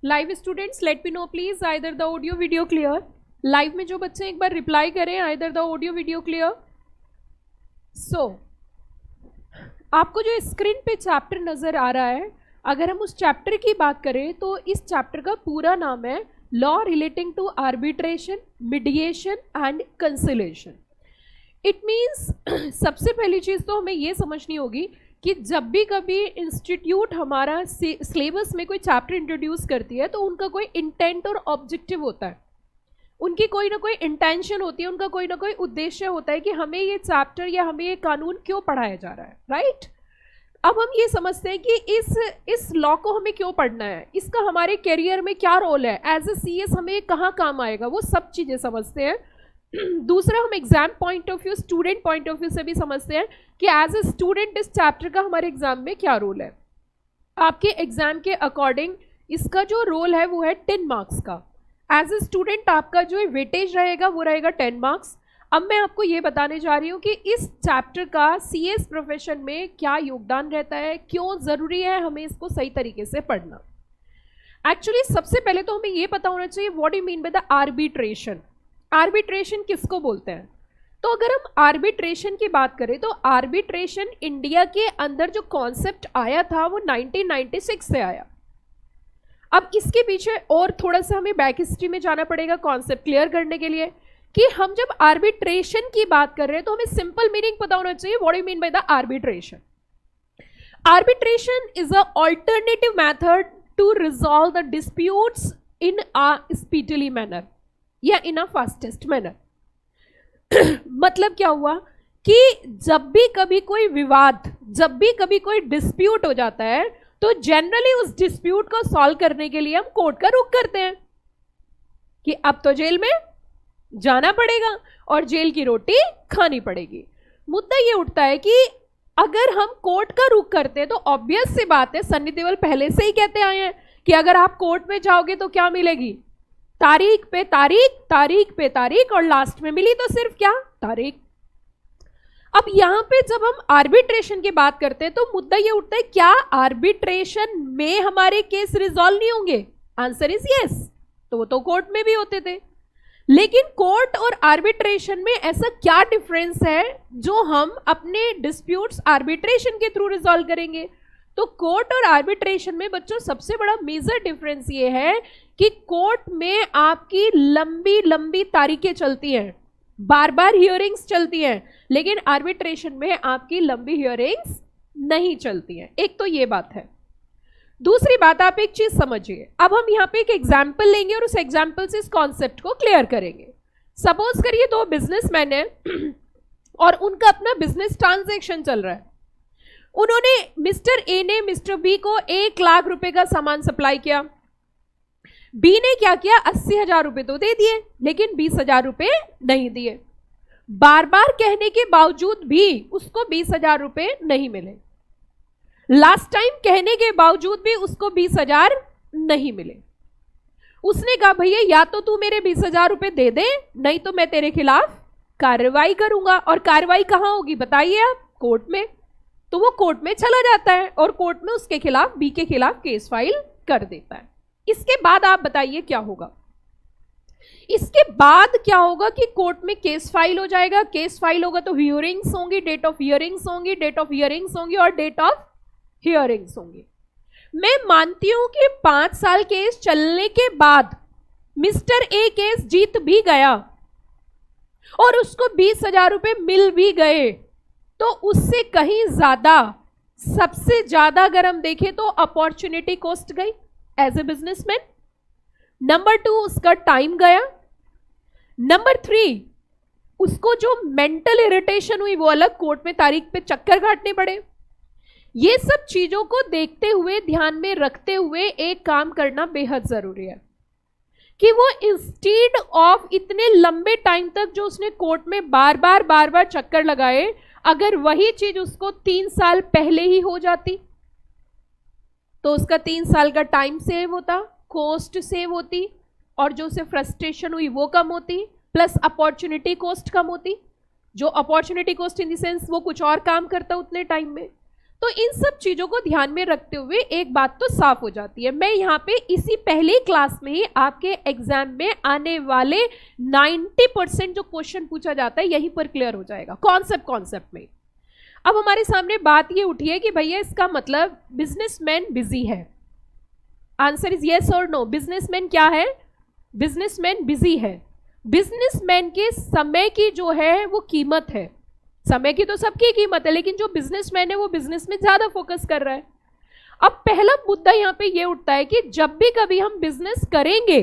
Live students let me know please either the audio video clear. Live में जो बच्चे एक बार रिप्लाई करें either the audio video clear. So आपको जो स्क्रीन पे चैप्टर नजर आ रहा है, अगर हम उस चैप्टर की बात करें तो इस चैप्टर का पूरा नाम है law relating to arbitration, mediation and conciliation. It means सबसे पहली चीज़ तो हमें ये समझनी होगी कि जब भी कभी इंस्टीट्यूट हमारा सिलेबस में कोई चैप्टर इंट्रोड्यूस करती है तो उनका कोई इंटेंट और ऑब्जेक्टिव होता है, उनकी कोई ना कोई इंटेंशन होती है, उनका कोई ना कोई उद्देश्य होता है कि हमें ये चैप्टर या हमें ये कानून क्यों पढ़ाया जा रहा है, राइट। अब हम ये समझते हैं कि इस लॉ को हमें क्यों पढ़ना है, इसका हमारे करियर में क्या रोल है, एज ए CS हमें कहाँ काम आएगा, वो सब चीज़ें समझते हैं। दूसरा, हम exam point of view, student point of view से भी समझते हैं कि एज ए स्टूडेंट इस चैप्टर का हमारे एग्जाम में क्या रोल है। आपके एग्जाम के अकॉर्डिंग इसका जो रोल है वो है 10 मार्क्स का। एज ए स्टूडेंट आपका जो वेटेज रहेगा वो रहेगा 10 मार्क्स। अब मैं आपको ये बताने जा रही हूँ कि इस चैप्टर का CS प्रोफेशन में क्या योगदान रहता है, क्यों ज़रूरी है हमें इसको सही तरीके से पढ़ना। एक्चुअली सबसे पहले तो हमें ये पता होना चाहिए what you mean by the arbitration. Arbitration किसको बोलते हैं? तो अगर हम आर्बिट्रेशन की बात करें तो आर्बिट्रेशन इंडिया के अंदर जो कॉन्सेप्ट आया था वो 1996 से आया। अब इसके पीछे और थोड़ा सा हमें बैक हिस्ट्री में जाना पड़ेगा कॉन्सेप्ट क्लियर करने के लिए कि हम जब आर्बिट्रेशन की बात कर रहे हैं तो हमें सिंपल मीनिंग पता होना चाहिए what you mean by the arbitration. Arbitration is a alternative method to resolve the disputes in a speedily manner या इन अ फास्टेस्ट मैनर। मतलब क्या हुआ कि जब भी कभी कोई विवाद, जब भी कभी कोई डिस्प्यूट हो जाता है तो जनरली उस डिस्प्यूट को सॉल्व करने के लिए हम कोर्ट का रुख करते हैं कि अब तो जेल में जाना पड़ेगा और जेल की रोटी खानी पड़ेगी। मुद्दा ये उठता है कि अगर हम कोर्ट का रुख करते हैं तो ऑब्वियस सी बात है, सन्नी देओल पहले से ही कहते आए हैं कि अगर आप कोर्ट में जाओगे तो क्या मिलेगी, तारीख पे तारीख, तारीख पे तारीख, और लास्ट में मिली तो सिर्फ क्या, तारीख। अब यहां पे जब हम आर्बिट्रेशन की बात करते हैं तो मुद्दा ये उठता है क्या आर्बिट्रेशन में हमारे केस रिजॉल्व नहीं होंगे? Answer is yes. तो वो तो कोर्ट में भी होते थे, लेकिन कोर्ट और आर्बिट्रेशन में ऐसा क्या डिफरेंस है जो हम अपने डिस्प्यूट्स आर्बिट्रेशन के थ्रू रिजॉल्व करेंगे? तो कोर्ट और आर्बिट्रेशन में बच्चों सबसे बड़ा मेजर डिफरेंस ये है कि कोर्ट में आपकी लंबी लंबी तारीखें चलती हैं, बार बार हियरिंग्स चलती हैं, लेकिन आर्बिट्रेशन में आपकी लंबी हियरिंग्स नहीं चलती हैं। एक तो ये बात है। दूसरी बात, आप एक चीज समझिए, अब हम यहाँ पे एक एग्जाम्पल लेंगे और उस एग्जाम्पल से इस कॉन्सेप्ट को क्लियर करेंगे। सपोज करिए 2 बिजनेसमैन है और उनका अपना बिजनेस ट्रांजैक्शन चल रहा है। उन्होंने मिस्टर ए ने मिस्टर बी को 1 लाख रुपए का सामान सप्लाई किया। बी ने क्या किया, 80,000 रुपए तो दे दिए लेकिन 20,000 रुपए नहीं दिए। बार बार कहने के बावजूद भी उसको 20,000 रुपए नहीं मिले। लास्ट टाइम कहने के बावजूद भी उसको 20,000 नहीं मिले। उसने कहा भैया या तो तू मेरे 20,000 रुपए दे दे, नहीं तो मैं तेरे खिलाफ कार्रवाई करूंगा। और कार्रवाई कहां होगी बताइए आप? कोर्ट में। तो वो कोर्ट में चला जाता है और कोर्ट में उसके खिलाफ, बी के खिलाफ केस फाइल कर देता है। इसके बाद आप बताइए क्या होगा? इसके बाद क्या होगा कि कोर्ट में केस फाइल हो जाएगा। केस फाइल होगा तो हियरिंग्स होंगी, डेट ऑफ हियरिंग्स होंगी, डेट ऑफ हियरिंग्स होंगी और डेट ऑफ हियरिंग्स होंगी। मैं मानती हूं कि 5 साल केस चलने के बाद मिस्टर ए केस जीत भी गया और उसको 20,000 रुपए मिल भी गए, तो उससे कहीं ज्यादा, सबसे ज्यादा अगर हम देखें तो अपॉर्चुनिटी कॉस्ट गई एज ए बिजनेसमैन। नंबर 2, उसका टाइम गया। नंबर 3, उसको जो मेंटल इरिटेशन हुई वो अलग, कोर्ट में तारीख पे चक्कर काटने पड़े। ये सब चीजों को देखते हुए, ध्यान में रखते हुए एक काम करना बेहद जरूरी है कि वो इंस्टेड ऑफ इतने लंबे टाइम तक जो उसने कोर्ट में बार बार चक्कर लगाए, अगर वही चीज उसको 3 साल पहले ही हो जाती तो उसका 3 साल का टाइम सेव होता, कॉस्ट सेव होती, और जो उसे फ्रस्ट्रेशन हुई वो कम होती, प्लस अपॉर्चुनिटी कॉस्ट कम होती। जो opportunity cost in the sense वो कुछ और काम करता उतने टाइम में। तो इन सब चीजों को ध्यान में रखते हुए एक बात तो साफ हो जाती है, मैं यहाँ पे इसी पहली क्लास में ही आपके एग्जाम में आने वाले 90% जो क्वेश्चन पूछा जाता है यहीं पर क्लियर हो जाएगा कॉन्सेप्ट में। अब हमारे सामने बात ये उठी है कि भैया इसका मतलब बिजनेसमैन बिजी है। आंसर इज यस और नो। बिजनेसमैन क्या है? बिजनेसमैन बिजी है। बिजनेसमैन के समय की जो है वो कीमत है, समय की तो सबकी कीमत है, लेकिन जो बिजनेसमैन है वो बिजनेस में ज्यादा फोकस कर रहा है। अब पहला मुद्दा यहाँ पे ये उठता है कि जब भी कभी हम बिजनेस करेंगे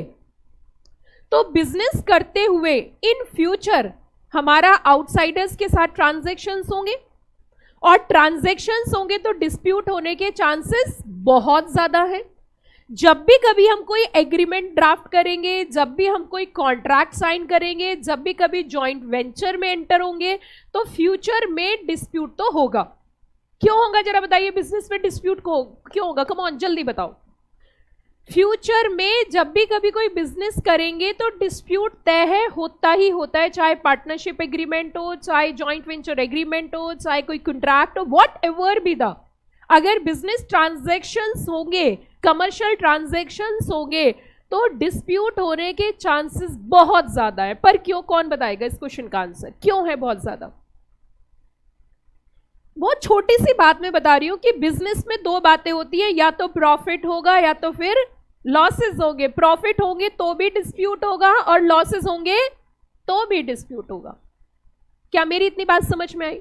तो बिजनेस करते हुए इन फ्यूचर हमारा आउटसाइडर्स के साथ ट्रांजैक्शंस होंगे, और ट्रांजैक्शंस होंगे तो डिस्प्यूट होने के चांसेस बहुत ज्यादा है। जब भी कभी हम कोई एग्रीमेंट ड्राफ्ट करेंगे, जब भी हम कोई कॉन्ट्रैक्ट साइन करेंगे, जब भी कभी जॉइंट वेंचर में एंटर होंगे तो फ्यूचर में डिस्प्यूट तो होगा। क्यों होगा जरा बताइए, बिजनेस में डिस्प्यूट को क्यों होगा? कम ऑन जल्दी बताओ। फ्यूचर में जब भी कभी कोई बिजनेस करेंगे तो डिस्प्यूट तय है, होता ही होता है, चाहे पार्टनरशिप एग्रीमेंट हो, चाहे जॉइंट वेंचर एग्रीमेंट हो, चाहे कोई कॉन्ट्रैक्ट हो, व्हाट एवर बी द, अगर बिजनेस ट्रांजैक्शंस होंगे, कमर्शियल ट्रांजैक्शंस होंगे तो डिस्प्यूट होने के चांसेस बहुत ज्यादा है। पर क्यों? कौन बताएगा इस क्वेश्चन का आंसर? क्यों है बहुत ज्यादा? बहुत छोटी सी बात मैं बता रही हूं कि बिजनेस में दो बातें होती है, या तो प्रॉफिट होगा या तो फिर लॉसेस होंगे। प्रॉफिट होंगे तो भी डिस्प्यूट होगा और लॉसेस होंगे तो भी डिस्प्यूट होगा। क्या मेरी इतनी बात समझ में आई?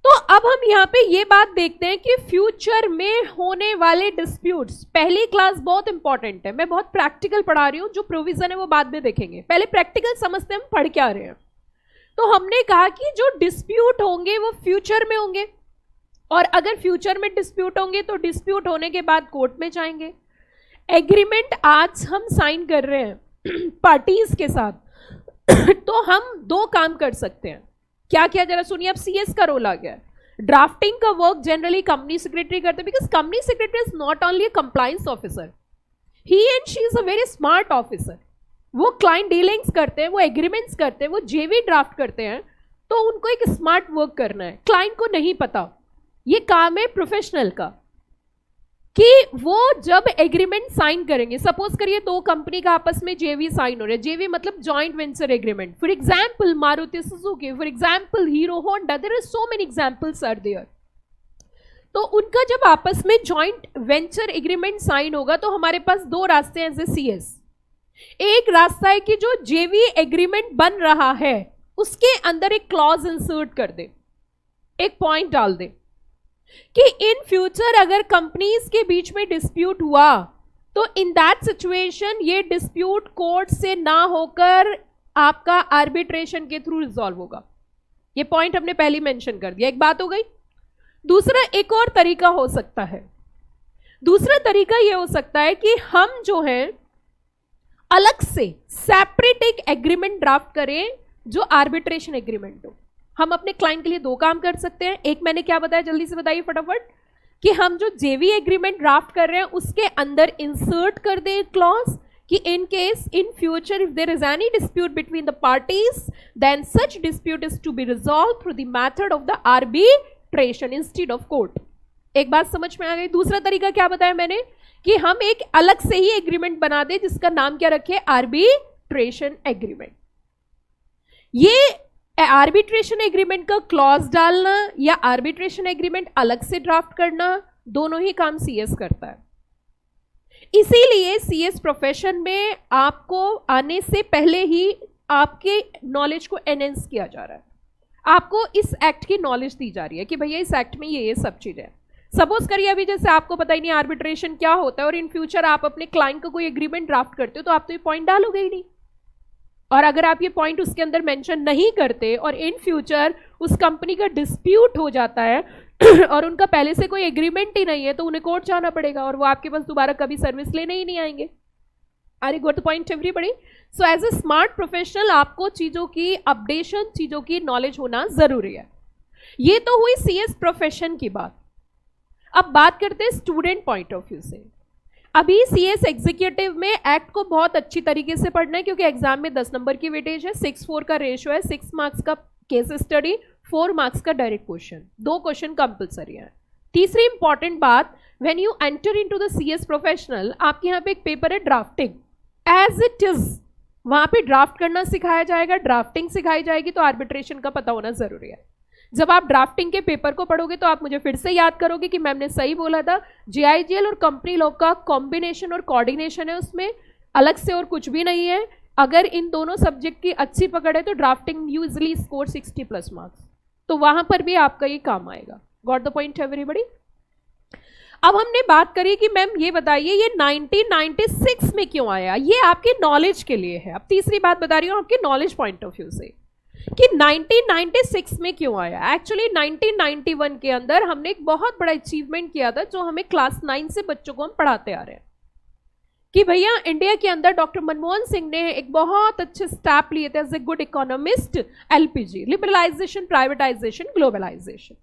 तो अब हम यहाँ पे ये बात देखते हैं कि फ्यूचर में होने वाले डिस्प्यूट्स, पहली क्लास बहुत इंपॉर्टेंट है, मैं बहुत प्रैक्टिकल पढ़ा रही हूँ, जो प्रोविजन है वो बाद में देखेंगे, पहले प्रैक्टिकल समझते हैं हम पढ़ क्या रहे हैं। तो हमने कहा कि जो डिस्प्यूट होंगे वो फ्यूचर में होंगे, और अगर फ्यूचर में डिस्प्यूट होंगे तो डिस्प्यूट होने के बाद कोर्ट में जाएंगे। एग्रीमेंट आज हम साइन कर रहे हैं पार्टीज के साथ तो हम दो काम कर सकते हैं। क्या क्या जरा सुनिए। अब सीएस का रोल आ गया। ड्राफ्टिंग का वर्क जनरली कंपनी सेक्रेटरी करते हैं, because company secretary is not only a compliance officer, he and she is a very smart officer. वो क्लाइंट डीलिंग्स करते हैं, वो एग्रीमेंट्स करते हैं, वो जेवी ड्राफ्ट करते हैं, तो उनको एक स्मार्ट वर्क करना है। क्लाइंट को नहीं पता, ये काम है प्रोफेशनल का, कि वो जब एग्रीमेंट साइन करेंगे, सपोज करिए दो कंपनी का आपस में जेवी साइन हो रहा है, जेवी मतलब joint venture agreement, for example Maruti Suzuki, for example Hero Honda, there are so many examples are there. तो उनका जब आपस में जॉइंट वेंचर एग्रीमेंट साइन होगा तो हमारे पास दो रास्ते हैं एज ए सीएस। एक रास्ता है कि जो जेवी एग्रीमेंट बन रहा है उसके अंदर एक क्लॉज इंसर्ट कर दे, एक पॉइंट डाल दे कि इन फ्यूचर अगर कंपनीज के बीच में डिस्प्यूट हुआ तो इन दैट सिचुएशन ये डिस्प्यूट कोर्ट से ना होकर आपका आर्बिट्रेशन के थ्रू रिजॉल्व होगा। ये पॉइंट हमने पहले मेंशन कर दिया, एक बात हो गई। दूसरा एक और तरीका हो सकता है, दूसरा तरीका ये हो सकता है कि हम जो है अलग से सेपरेट एक एग्रीमेंट ड्राफ्ट करें जो आर्बिट्रेशन एग्रीमेंट हो। हम अपने क्लाइंट के लिए दो काम कर सकते हैं। एक मैंने क्या बताया, जल्दी से बताइए फटाफट, कि हम जो जेवी एग्रीमेंट ड्राफ्ट कर रहे हैं उसके अंदर इंसर्ट कर दें क्लॉज कि in case in future if there is any dispute between the parties then such dispute is to be resolve through the method of the arbitration instead of court. एक बात समझ में आ गई? दूसरा तरीका क्या बताया मैंने, कि हम एक अलग से ही एग्रीमेंट बना दें जिसका नाम क्या रखे, आर्बिट्रेशन एग्रीमेंट। ये आर्बिट्रेशन एग्रीमेंट का क्लॉज डालना या आर्बिट्रेशन एग्रीमेंट अलग से ड्राफ्ट करना, दोनों ही काम सीएस करता है। इसीलिए सीएस प्रोफेशन में आपको आने से पहले ही आपके नॉलेज को एनहेंस किया जा रहा है, आपको इस एक्ट की नॉलेज दी जा रही है कि भैया इस एक्ट में ये सब चीजें। सपोज करिए अभी जैसे आपको पता ही नहीं आर्बिट्रेशन क्या होता है और इन फ्यूचर आप अपने क्लाइंट को कोई एग्रीमेंट ड्राफ्ट करते हो तो आप तो ये पॉइंट डालोगे ही नहीं, और अगर आप ये पॉइंट उसके अंदर मेंशन नहीं करते और इन फ्यूचर उस कंपनी का डिस्प्यूट हो जाता है और उनका पहले से कोई एग्रीमेंट ही नहीं है तो उन्हें कोर्ट जाना पड़ेगा और वो आपके पास दोबारा कभी सर्विस लेने ही नहीं आएंगे। Are you got the point everybody? So as a smart professional आपको चीजों की अपडेशन, चीजों की नॉलेज होना जरूरी है। ये तो हुई सीएस प्रोफेशन की बात। अब बात करते हैं स्टूडेंट पॉइंट ऑफ व्यू से। अभी सीएस एग्जीक्यूटिव में एक्ट को बहुत अच्छी तरीके से पढ़ना है क्योंकि एग्जाम में 10 नंबर की वेटेज है, 6-4 का रेशियो है, 6 मार्क्स का केस स्टडी, 4 मार्क्स का डायरेक्ट क्वेश्चन, 2 क्वेश्चन कंपलसरी है। तीसरी इंपॉर्टेंट बात, when you enter into the CS professional, आपके यहाँ पे एक पेपर है ड्राफ्टिंग, एज इट इज वहां पे ड्राफ्ट करना सिखाया जाएगा, ड्राफ्टिंग सिखाई जाएगी, तो आर्बिट्रेशन का पता होना जरूरी है। जब आप ड्राफ्टिंग के पेपर को पढ़ोगे तो आप मुझे फिर से याद करोगे कि मैम ने सही बोला था, जीआईजीएल और कंपनी लॉ का कॉम्बिनेशन और कोऑर्डिनेशन है, उसमें अलग से और कुछ भी नहीं है। अगर इन दोनों सब्जेक्ट की अच्छी पकड़ है तो drafting you easily score 60+ marks, तो वहां पर भी आपका ये काम आएगा। Got the point everybody? अब हमने बात करी कि मैम ये बताइए ये 1996 में क्यों आया, ये आपके नॉलेज के लिए है। अब तीसरी बात बता रही हूँ आपके नॉलेज पॉइंट ऑफ व्यू से कि 1996 में क्यों आया। एक्चुअली 1991 के अंदर हमने एक बहुत बड़ा अचीवमेंट किया था, जो हमें क्लास 9 से बच्चों को हम पढ़ाते आ रहे हैं, कि भैया इंडिया के अंदर डॉक्टर मनमोहन सिंह ने एक बहुत अच्छे स्टेप लिए थे as a good economist, LPG, liberalisation, privatisation, globalisation.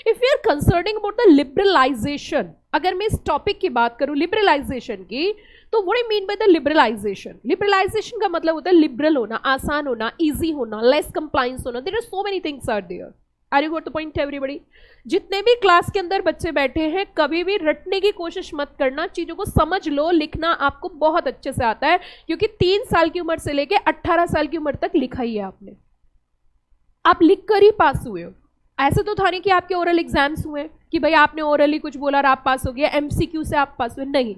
If you are concerning about the liberalisation, अगर मैं इस टॉपिक की बात करूं लिबरलाइजेशन की, तो what I mean by the liberalisation? Liberalisation का मतलब होता है लिबरल होना, आसान होना, इजी होना, लेस कंप्लायंस होना। There are so many things are there. Are you got the point everybody? जितने भी क्लास के अंदर बच्चे बैठे हैं, कभी भी रटने की कोशिश मत करना, चीजों को समझ लो। लिखना आपको बहुत अच्छे से आता है, क्योंकि 3 साल की उम्र से लेके 18 साल की उम्र तक लिखा ही है आपने, आप लिख कर ही पास हुए हो। ऐसे तो था नहीं कि आपके ओरल एग्जाम्स हुए कि भाई आपने ओरली कुछ बोला और आप पास हो गए, एमसीक्यू से आप पास हुए, नहीं।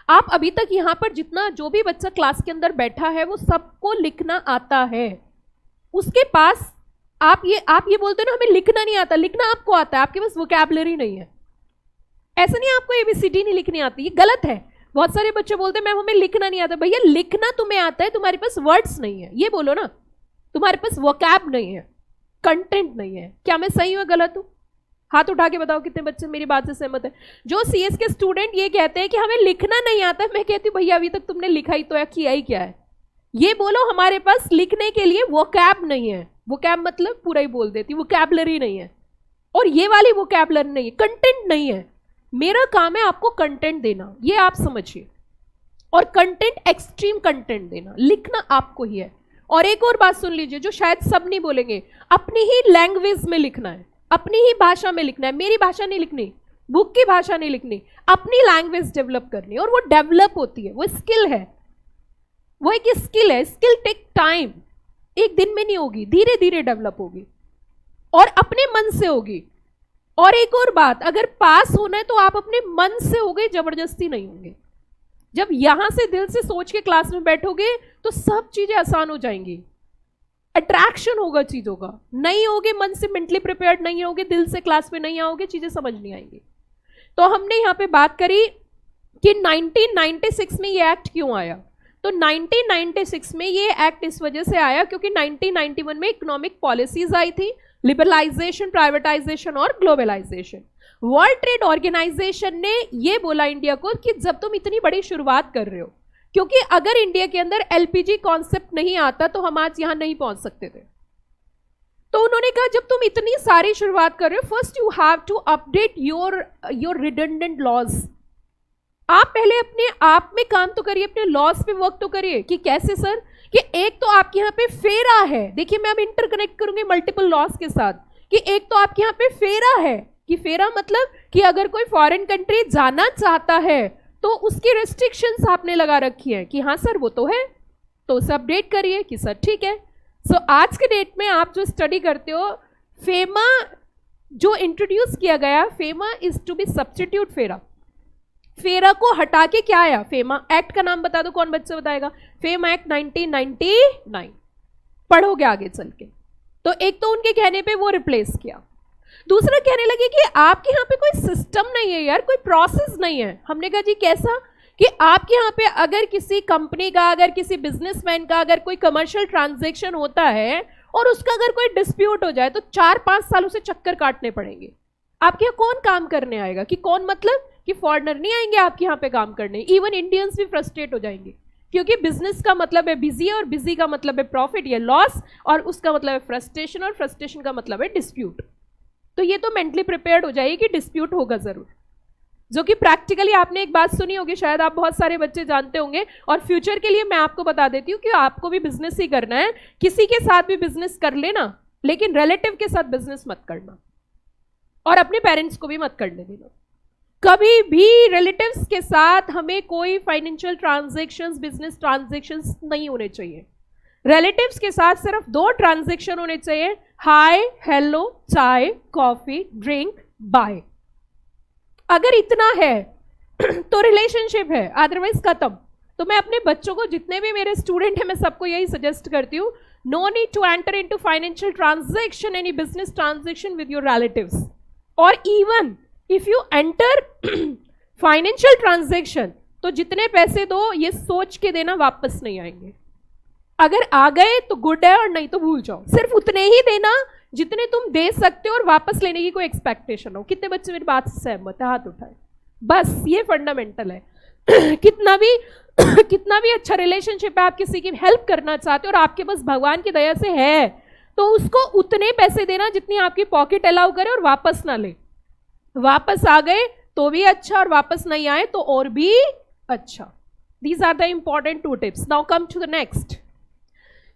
आप अभी तक यहाँ पर जितना जो भी बच्चा क्लास के अंदर बैठा है वो सबको लिखना आता है। उसके पास आप ये बोलते हो ना हमें लिखना नहीं आता, लिखना आपको आता है, आपके पास वोकैबुलरी नहीं है। ऐसा नहीं आपको एबीसीडी नहीं लिखनी आती, ये गलत है। बहुत सारे बच्चे बोलते हैं मैम हमें लिखना नहीं आता। भैया लिखना तुम्हें आता है, तुम्हारे पास वर्ड्स नहीं है, ये बोलो ना, तुम्हारे पास वोकैब नहीं है, कंटेंट नहीं है। क्या मैं सही हूँ गलत हूँ? हाथ उठा के बताओ कितने बच्चे मेरी बात से सहमत है। जो सीएस के स्टूडेंट ये कहते हैं कि हमें लिखना नहीं आता, मैं कहती हूँ भैया अभी तक तुमने लिखा ही तो है, किया ही क्या है? ये बोलो हमारे पास लिखने के लिए वोकैब नहीं है। वोकैब मतलब पूरा ही बोल देती, वोकैबुलरी नहीं है, और ये वाली वोकैबुलरी नहीं है, कंटेंट नहीं है। मेरा काम है आपको कंटेंट देना, ये आप समझिए, और कंटेंट एक्सट्रीम कंटेंट देना, लिखना आपको ही है। और एक और बात सुन लीजिए जो शायद सब नहीं बोलेंगे, अपनी ही लैंग्वेज में लिखना है, अपनी ही भाषा में लिखना है। मेरी भाषा नहीं लिखनी, बुक की भाषा नहीं लिखनी, अपनी लैंग्वेज डेवलप करनी है। और वो डेवलप होती है, वो स्किल है, वो एक स्किल है। स्किल टेक टाइम, एक दिन में नहीं होगी, धीरे धीरे डेवलप होगी और अपने मन से होगी। और एक और बात, अगर पास होना है तो आप अपने मन से होगे, जबरदस्ती नहीं होंगे। जब यहां से दिल से सोच के क्लास में बैठोगे तो सब चीजें आसान हो जाएंगी, अट्रैक्शन होगा चीजों का। नहीं होगे मन से, मेंटली प्रिपेयर्ड नहीं होगे, दिल से क्लास में नहीं आओगे, चीजें समझ नहीं आएंगी। तो हमने यहां पे बात करी कि 1996 में ये एक्ट क्यों आया। तो 1996 में ये एक्ट इस वजह से आया क्योंकि 1991 में इकोनॉमिक पॉलिसीज आई थी, लिबरलाइजेशन, प्राइवेटाइजेशन और ग्लोबलाइजेशन। वर्ल्ड ट्रेड ऑर्गेनाइजेशन ने ये बोला इंडिया को कि जब तुम इतनी बड़ी शुरुआत कर रहे हो, क्योंकि अगर इंडिया के अंदर एलपीजी कॉन्सेप्ट नहीं आता तो हम आज यहां नहीं पहुंच सकते थे। तो उन्होंने कहा जब तुम इतनी सारी शुरुआत कर रहे हो, first you have to update your redundant laws. आप पहले अपने आप में काम तो करिए, अपने लॉज पे वर्क तो करिए। कि कैसे सर? कि एक तो आपके यहाँ पे फेरा है, देखिए मैं अब इंटरकनेक्ट करूंगी मल्टीपल लॉज के साथ, कि एक तो आपके यहाँ पे फेरा है, कि फेरा मतलब कि अगर कोई फॉरेन कंट्री जाना चाहता है तो उसकी रेस्ट्रिक्शंस आपने लगा रखी है कि हाँ सर वो तो है, तो उसे अपडेट करिए कि सर ठीक है। सो आज के डेट में आप जो स्टडी करते हो, फेमा जो इंट्रोड्यूस किया गया, FEMA is to be substitute FERA. FERA को हटा के क्या आया? फेमा एक्ट का नाम बता दो, कौन बच्चा बताएगा? फेमा एक्ट 1999 पढ़ोगे आगे चल के। तो एक तो उनके कहने पे वो रिप्लेस किया, दूसरा कहने लगे कि आपके यहाँ पे कोई सिस्टम नहीं है यार, कोई प्रोसेस नहीं है। हमने कहा जी कैसा? कि आपके यहाँ पे अगर किसी कंपनी का, अगर किसी बिजनेसमैन का अगर कोई कमर्शियल ट्रांजैक्शन होता है और उसका अगर कोई डिस्प्यूट हो जाए तो 4-5 साल उसे चक्कर काटने पड़ेंगे। आपके यहाँ कौन काम करने आएगा? कि कौन मतलब कि फॉरेनर नहीं आएंगे आपके यहाँ पे काम करने, इवन इंडियंस भी फ्रस्ट्रेट हो जाएंगे, क्योंकि बिजनेस का मतलब है बिजी और बिजी का मतलब है प्रॉफिट या लॉस, और उसका मतलब है फ्रस्ट्रेशन और फ्रस्ट्रेशन का मतलब है डिस्प्यूट। तो ये तो मेंटली प्रिपेयर्ड हो जाइए कि डिस्प्यूट होगा जरूर, जो कि प्रैक्टिकली आपने एक बात सुनी होगी, शायद आप बहुत सारे बच्चे जानते होंगे। और फ्यूचर के लिए मैं आपको बता देती हूँ कि आपको भी बिजनेस ही करना है, किसी के साथ भी बिजनेस कर लेना, लेकिन रिलेटिव के साथ बिजनेस मत करना और अपने पेरेंट्स को भी मत करने देना। कभी भी रिलेटिव्स के साथ हमें कोई फाइनेंशियल ट्रांजैक्शंस, बिजनेस ट्रांजैक्शंस नहीं होने चाहिए। रिलेटिव्स के साथ सिर्फ 2 ट्रांजैक्शन होने चाहिए, हाय, हेलो, चाय, कॉफी, ड्रिंक, बाय। अगर इतना है तो रिलेशनशिप है, अदरवाइज खत्म। तो मैं अपने बच्चों को, जितने भी मेरे स्टूडेंट हैं, मैं सबको यही सजेस्ट करती हूँ, no need to enter into financial transaction, any business transaction with your relatives. और even if you enter financial transaction, तो जितने पैसे दो ये सोच के देना वापस नहीं आएंगे। अगर आ गए तो गुड है, और नहीं तो भूल जाओ। सिर्फ उतने ही देना जितने तुम दे सकते हो और वापस लेने की कोई एक्सपेक्टेशन हो। कितने बच्चे मेरी बात से सहमत है? हाथ उठाए। बस ये फंडामेंटल है। कितना भी अच्छा रिलेशनशिप है, आप किसी की हेल्प करना चाहते हो और आपके पास भगवान की दया से है, तो उसको उतने पैसे देना जितनी आपकी पॉकेट अलाउ करे, और वापस ना ले। वापस आ गए तो भी अच्छा, और वापस नहीं आए तो और भी अच्छा। These are the important 2 tips. Now come to the next.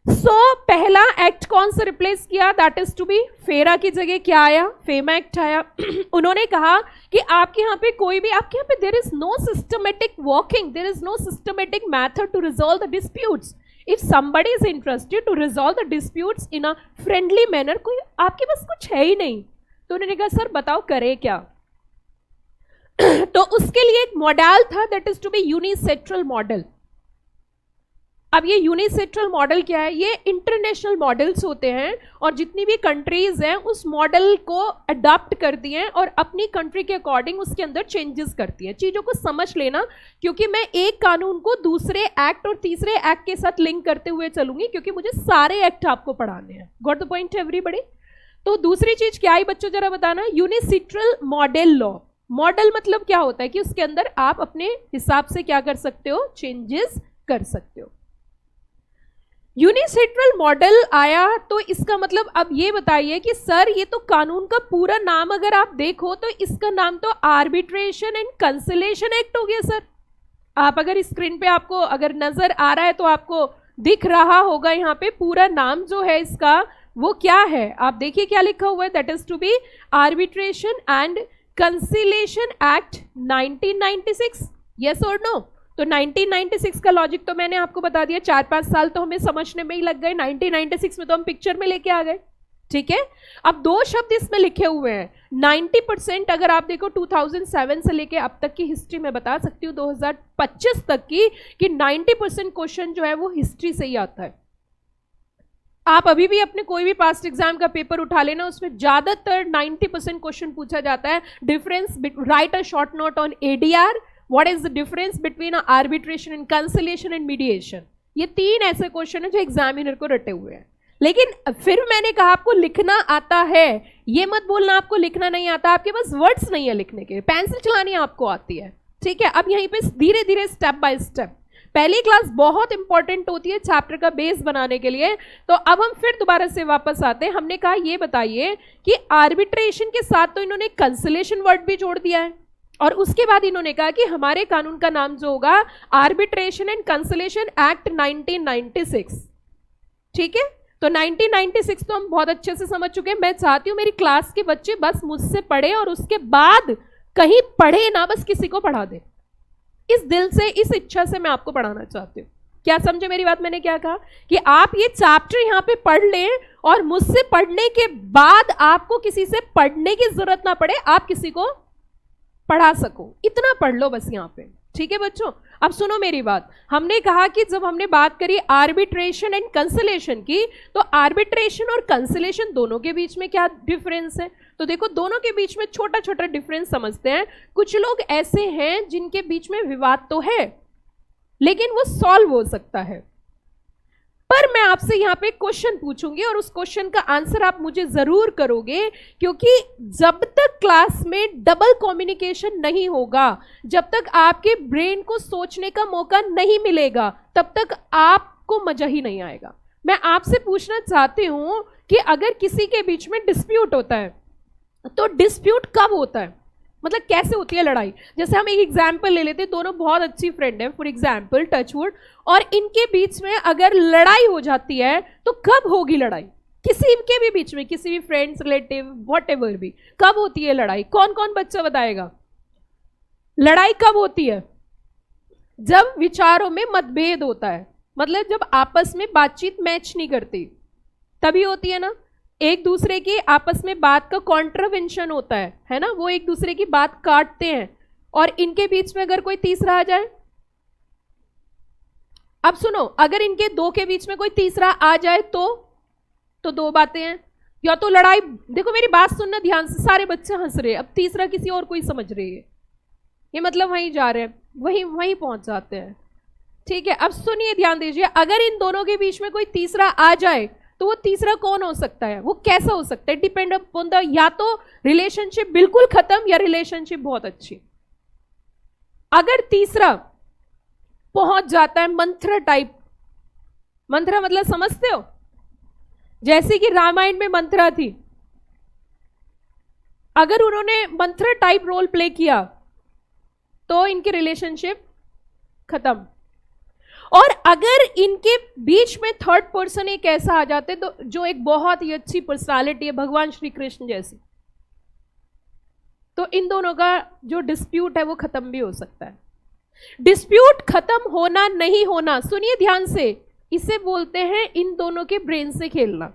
So पहला एक्ट कौन सा रिप्लेस किया? That is to be. FERA की जगह क्या आया? फेमा एक्ट आया। उन्होंने कहा कि आपके यहाँ पे कोई भी, आपके यहाँ पे there is no systematic working, there is no systematic method to resolve the disputes. If somebody is interested to resolve the disputes in a friendly manner, कोई आपके पास कुछ है ही नहीं, तो उन्होंने कहा सर बताओ करे क्या? तो उसके लिए एक मॉडल था, that is to be UNCITRAL model. अब ये यूनिसेट्रल मॉडल क्या है? ये इंटरनेशनल मॉडल्स होते हैं, और जितनी भी कंट्रीज हैं उस मॉडल को अडॉप्ट करती हैं और अपनी कंट्री के अकॉर्डिंग उसके अंदर चेंजेस करती हैं। चीज़ों को समझ लेना, क्योंकि मैं एक कानून को दूसरे एक्ट और तीसरे एक्ट के साथ लिंक करते हुए चलूंगी, क्योंकि मुझे सारे एक्ट आपको पढ़ाने हैं। Got the point everybody? तो दूसरी चीज क्या है बच्चों, जरा बताना। यूनिसेट्रल मॉडल लॉ। मॉडल मतलब क्या होता है कि उसके अंदर आप अपने हिसाब से क्या कर सकते हो? चेंजेस कर सकते हो। यूनिसेट्रल मॉडल आया तो इसका मतलब अब ये बताइए कि सर ये तो कानून का पूरा नाम अगर आप देखो तो इसका नाम तो आर्बिट्रेशन एंड कंसिलेशन एक्ट हो गया सर। आप अगर स्क्रीन पे आपको अगर नजर आ रहा है तो आपको दिख रहा होगा यहाँ पे पूरा नाम जो है इसका वो क्या है, आप देखिए क्या लिखा हुआ है, that is to be arbitration and conciliation act 1996। Yes और नो? तो 1996 का लॉजिक तो मैंने आपको बता दिया, 4-5 साल तो हमें समझने में ही लग गए। 1996 में तो हम पिक्चर में लेके आ गए, ठीक है। अब 2 शब्द इसमें लिखे हुए हैं। 90% अगर आप देखो 2007 से लेके अब तक की हिस्ट्री में बता सकती हूँ 2025 तक की, कि 90% क्वेश्चन जो है वो हिस्ट्री से ही आता है। आप अभी भी अपने कोई भी पास्ट एग्जाम का पेपर उठा लेना, उसमें ज्यादातर 90% क्वेश्चन पूछा जाता है difference, right a short note on ADR, what is the difference between arbitration and conciliation and mediation. ये 3 ऐसे क्वेश्चन है जो एग्जामिनर को रटे हुए हैं। लेकिन फिर मैंने कहा आपको लिखना आता है, ये मत बोलना आपको लिखना नहीं आता, आपके पास वर्ड्स नहीं है लिखने के, पेंसिल चलानी आपको आती है, ठीक है। अब यहीं पे धीरे धीरे स्टेप बाय स्टेप, पहली क्लास बहुत इंपॉर्टेंट होती है चैप्टर का बेस बनाने के लिए। तो अब हम फिर दोबारा से वापस आते हैं। हमने कहा ये बताइए कि आर्बिट्रेशन के साथ तो इन्होंने कंसिलेशन वर्ड भी जोड़ दिया है, और उसके बाद इन्होंने कहा कि हमारे कानून का नाम जो होगा आर्बिट्रेशन एंड कंसिलेशन एक्ट 1996, ठीक है। तो 1996 तो हम बहुत अच्छे से समझ चुके हैं। मैं चाहती हूं मेरी क्लास के बच्चे बस मुझसे पढ़े और उसके बाद कहीं पढ़े ना, बस किसी को पढ़ा दे। इस दिल से, इस इच्छा से मैं आपको पढ़ाना चाहती हूँ। क्या समझे मेरी बात? मैंने क्या कहा कि आप ये चैप्टर यहाँ पे पढ़ लें और मुझसे पढ़ने के बाद आपको किसी से पढ़ने की जरूरत ना पड़े, आप किसी को पढ़ा सको, इतना पढ़ लो बस यहाँ पे, ठीक है बच्चों। अब सुनो मेरी बात। हमने कहा कि जब हमने बात करी आर्बिट्रेशन एंड कंसिलेशन की, तो आर्बिट्रेशन और कंसिलेशन दोनों के बीच में क्या डिफरेंस है? तो देखो दोनों के बीच में छोटा छोटा डिफरेंस समझते हैं। कुछ लोग ऐसे हैं जिनके बीच में विवाद तो है लेकिन वो सॉल्व हो सकता है, पर मैं आपसे यहाँ पे क्वेश्चन पूछूंगी और उस क्वेश्चन का आंसर आप मुझे जरूर करोगे, क्योंकि जब तक क्लास में डबल कम्युनिकेशन नहीं होगा, जब तक आपके ब्रेन को सोचने का मौका नहीं मिलेगा, तब तक आपको मजा ही नहीं आएगा। मैं आपसे पूछना चाहती हूं कि अगर किसी के बीच में डिस्प्यूट होता है तो डिस्प्यूट कब होता है, मतलब कैसे होती है लड़ाई? जैसे हम एक एग्जाम्पल ले लेते हैं, दोनों बहुत अच्छी फ्रेंड है फॉर एग्जाम्पल टचवुड, और इनके बीच में अगर लड़ाई हो जाती है तो कब होगी लड़ाई? किसी के भी बीच में, किसी भी फ्रेंड्स, रिलेटिव, व्हाटएवर भी, कब होती है लड़ाई? कौन कौन बच्चा बताएगा? लड़ाई कब होती है? जब विचारों में मतभेद होता है, मतलब जब आपस में बातचीत मैच नहीं करती तभी होती है ना। एक दूसरे की आपस में बात का कॉन्ट्रावेंशन होता है ना, वो एक दूसरे की बात काटते हैं और इनके बीच में अगर कोई तीसरा आ जाए, अब सुनो, अगर इनके दो के बीच में कोई तीसरा आ जाए तो दो बातें हैं, या तो लड़ाई, देखो मेरी बात सुनना ध्यान से, सारे बच्चे हंस रहे हैं, अब तीसरा किसी और कोई समझ रही है, ये मतलब वहीं जा रहे हैं, वहीं पहुंच जाते हैं। ठीक है, अब सुनिए ध्यान दीजिए, अगर इन दोनों के बीच में कोई तीसरा आ जाए तो वो तीसरा कौन हो सकता है, वो कैसा हो सकता है, डिपेंड अपॉन द, या तो रिलेशनशिप बिल्कुल खत्म या रिलेशनशिप बहुत अच्छी। अगर तीसरा पहुंच जाता है मंत्र टाइप, मंत्र मतलब समझते हो, जैसे कि रामायण में मंत्रा थी, अगर उन्होंने मंत्र टाइप रोल प्ले किया तो इनकी रिलेशनशिप खत्म। और अगर इनके बीच में थर्ड पर्सन एक ऐसा आ जाते तो जो एक बहुत ही अच्छी पर्सनालिटी है, भगवान श्री कृष्ण जैसी, तो इन दोनों का जो डिस्प्यूट है वो खत्म भी हो सकता है। डिस्प्यूट खत्म होना नहीं होना, सुनिए ध्यान से, इसे बोलते हैं इन दोनों के ब्रेन से खेलना।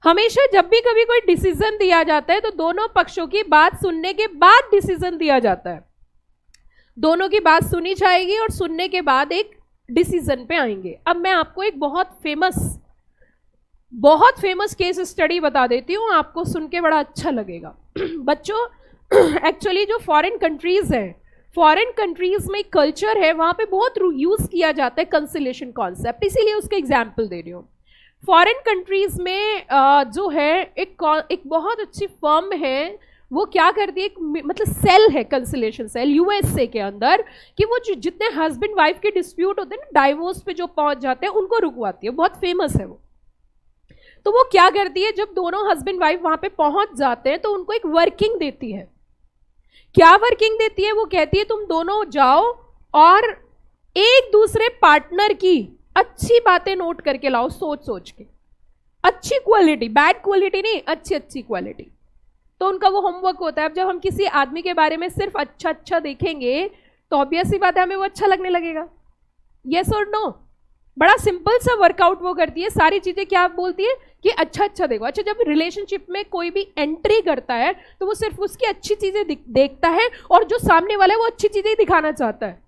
हमेशा जब भी कभी कोई डिसीजन दिया जाता है तो दोनों पक्षों की बात सुनने के बाद डिसीजन दिया जाता है। दोनों की बात सुनी जाएगी और सुनने के बाद एक डिसीजन पे आएंगे। अब मैं आपको एक बहुत फेमस केस स्टडी बता देती हूँ, आपको सुन के बड़ा अच्छा लगेगा। बच्चों, एक्चुअली जो फॉरेन कंट्रीज है, फॉरेन कंट्रीज में कल्चर है, वहां पे बहुत यूज किया जाता है कंसिलेशन कॉन्सेप्ट, इसीलिए उसका एग्जाम्पल दे रही हूँ। फॉरेन कंट्रीज में जो है एक बहुत अच्छी फर्म है, वो क्या करती है, मतलब सेल है, कंसिलेशन सेल यूएसए के अंदर, कि वो जितने हस्बैंड वाइफ के डिस्प्यूट होते हैं ना, डाइवोर्स पे जो पहुंच जाते हैं, उनको रुकवाती है, बहुत फेमस है वो। तो वो क्या करती है, जब दोनों हस्बैंड वाइफ वहां पे पहुंच जाते हैं तो उनको एक वर्किंग देती है। क्या वर्किंग देती है? वो कहती है तुम दोनों जाओ और एक दूसरे पार्टनर की अच्छी बातें नोट करके लाओ, सोच सोच के, अच्छी क्वालिटी, बैड क्वालिटी नहीं, अच्छी क्वालिटी। तो उनका वो होमवर्क होता है। अब जब हम किसी आदमी के बारे में सिर्फ अच्छा देखेंगे तो ऑब्वियस सी बात है हमें वो अच्छा लगने लगेगा, यस और नो। बड़ा सिंपल सा वर्कआउट वो करती है, सारी चीजें क्या बोलती है कि अच्छा देखो। अच्छा, जब रिलेशनशिप में कोई भी एंट्री करता है तो वो सिर्फ उसकी अच्छी चीजें देखता है और जो सामने वाला है वो अच्छी चीजें ही दिखाना चाहता है।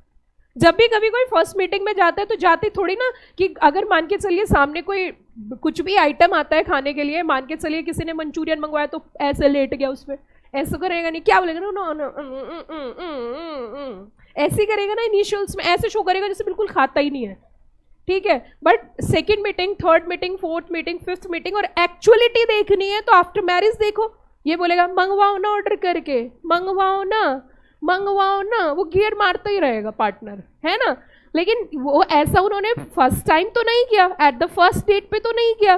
जब भी कभी कोई फर्स्ट मीटिंग में जाता है तो जाते थोड़ी ना कि अगर मान के चलिए सामने कोई कुछ भी आइटम आता है खाने के लिए, मान के चलिए किसी ने मंचूरियन मंगवाया तो ऐसे लेट गया उस पर, ऐसा करेगा नहीं, क्या बोलेगा, नो ऐसे करेगा ना, इनिशियल्स में ऐसे शो करेगा जैसे बिल्कुल खाता ही नहीं है, ठीक है। But second meeting, third meeting, fourth meeting, fifth meeting और एक्चुअलिटी देखनी है तो आफ्टर मैरिज देखो, ये बोलेगा मंगवाओ ना, ऑर्डर करके मंगवाओ ना, वो गियर मारता ही रहेगा पार्टनर, है ना। लेकिन वो ऐसा उन्होंने फर्स्ट टाइम तो नहीं किया, एट द फर्स्ट डेट पे तो नहीं किया।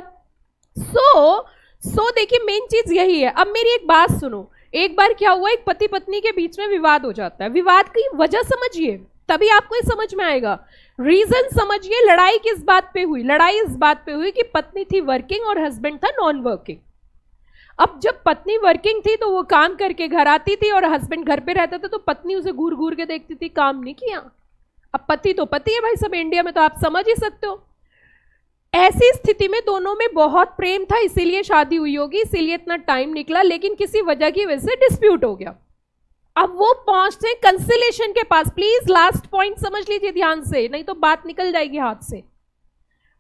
सो देखिए मेन चीज यही है। अब मेरी एक बात सुनो, एक बार क्या हुआ, एक पति पत्नी के बीच में विवाद हो जाता है। विवाद की वजह समझिए, तभी आपको ये समझ में आएगा, रीजन समझिए। लड़ाई किस बात पे हुई? लड़ाई इस बात पे हुई कि पत्नी थी वर्किंग और हस्बैंड था नॉन वर्किंग। अब जब पत्नी वर्किंग थी तो वो काम करके घर आती थी और हस्बैंड घर पे रहता था, तो पत्नी उसे घूर घूर के देखती थी, काम नहीं किया। अब पति तो पति है भाई, सब इंडिया में तो आप समझ ही सकते हो। ऐसी स्थिति में दोनों में बहुत प्रेम था, इसीलिए शादी हुई होगी, इसीलिए इतना टाइम निकला, लेकिन किसी वजह की वजह से डिस्प्यूट हो गया। अब वो पहुंचते कंसिलेशन के पास। प्लीज लास्ट पॉइंट समझ लीजिए ध्यान से, नहीं तो बात निकल जाएगी हाथ से।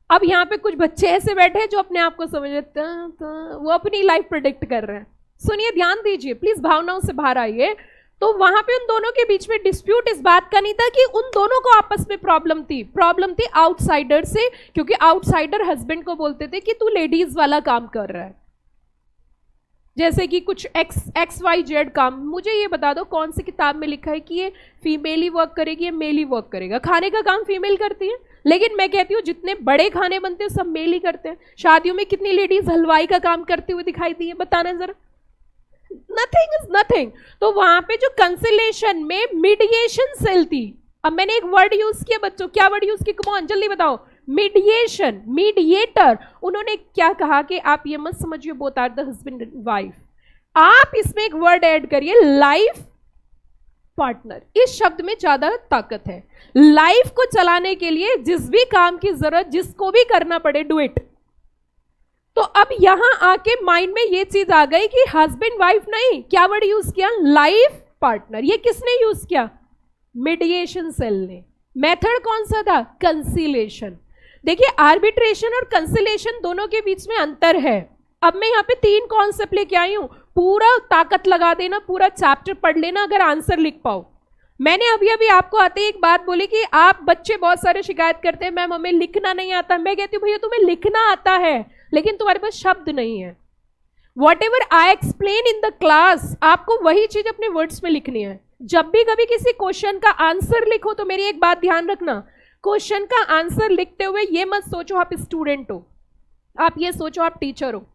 अब यहाँ पे कुछ बच्चे ऐसे बैठे हैं जो अपने आप को समझते हैं, वो अपनी लाइफ प्रेडिक्ट कर रहे हैं। सुनिए ध्यान दीजिए, प्लीज भावनाओं से बाहर आइए। तो वहां पे उन दोनों के बीच में डिस्प्यूट इस बात का नहीं था कि उन दोनों को आपस में प्रॉब्लम थी आउटसाइडर से, क्योंकि आउटसाइडर हस्बैंड को बोलते थे कि तू लेडीज वाला काम कर रहा है, जैसे कि कुछ XYZ काम। मुझे ये बता दो कौन सी किताब में लिखा है कि ये फीमेल ही वर्क करेगी, ये मेल ही वर्क करेगा? खाने का काम फीमेल करती है, लेकिन मैं कहती हूँ जितने बड़े खाने बनते हैं सब मेल ही करते हैं। शादियों में कितनी लेडीज हलवाई का काम करती हुई दिखाई दी है, बताना जरा। Nothing is nothing. तो वहां पे जो कंसिलेशन में मीडिएशन सेल थी, अब मैंने एक वर्ड यूज किया बच्चों, क्या वर्ड यूज किया, कमॉन जल्दी बताओ, मीडिएशन, मीडिएटर। उन्होंने क्या कहा कि आप ये मत समझिए both are the husband and wife, आप इसमें एक वर्ड ऐड करिए, लाइफ पार्टनर, इस शब्द में ज्यादा ताकत है। लाइफ को चलाने के लिए जिस भी काम की जरूरत जिसको भी करना पड़े, डू इट। तो अब यहां आके माइंड में ये चीज आ गई कि हस्बैंड वाइफ नहीं, क्या वर्ड यूज किया, लाइफ पार्टनर। ये किसने यूज किया, मीडिएशन सेल ने। मेथड कौन सा था, कंसिलेशन। देखिए आर्बिट्रेशन और कंसिलेशन दोनों के बीच में अंतर है। अब मैं यहाँ पे 3 कॉन्सेप्ट लेके आई हूं, पूरा ताकत लगा देना, पूरा चैप्टर पढ़ लेना अगर आंसर लिख पाओ। मैंने अभी अभी आपको आते एक बात बोली कि आप बच्चे बहुत सारे शिकायत करते हैं, मैम हमें लिखना नहीं आता। मैं कहती हूँ भैया तुम्हें लिखना आता है लेकिन तुम्हारे पास शब्द नहीं है। What ever I explain in the class, आपको वही चीज अपने वर्ड्स में लिखनी है। जब भी कभी किसी क्वेश्चन का आंसर लिखो तो मेरी एक बात ध्यान रखना, क्वेश्चन का आंसर लिखते हुए ये मत सोचो आप स्टूडेंट हो, आप ये सोचो आप टीचर हो,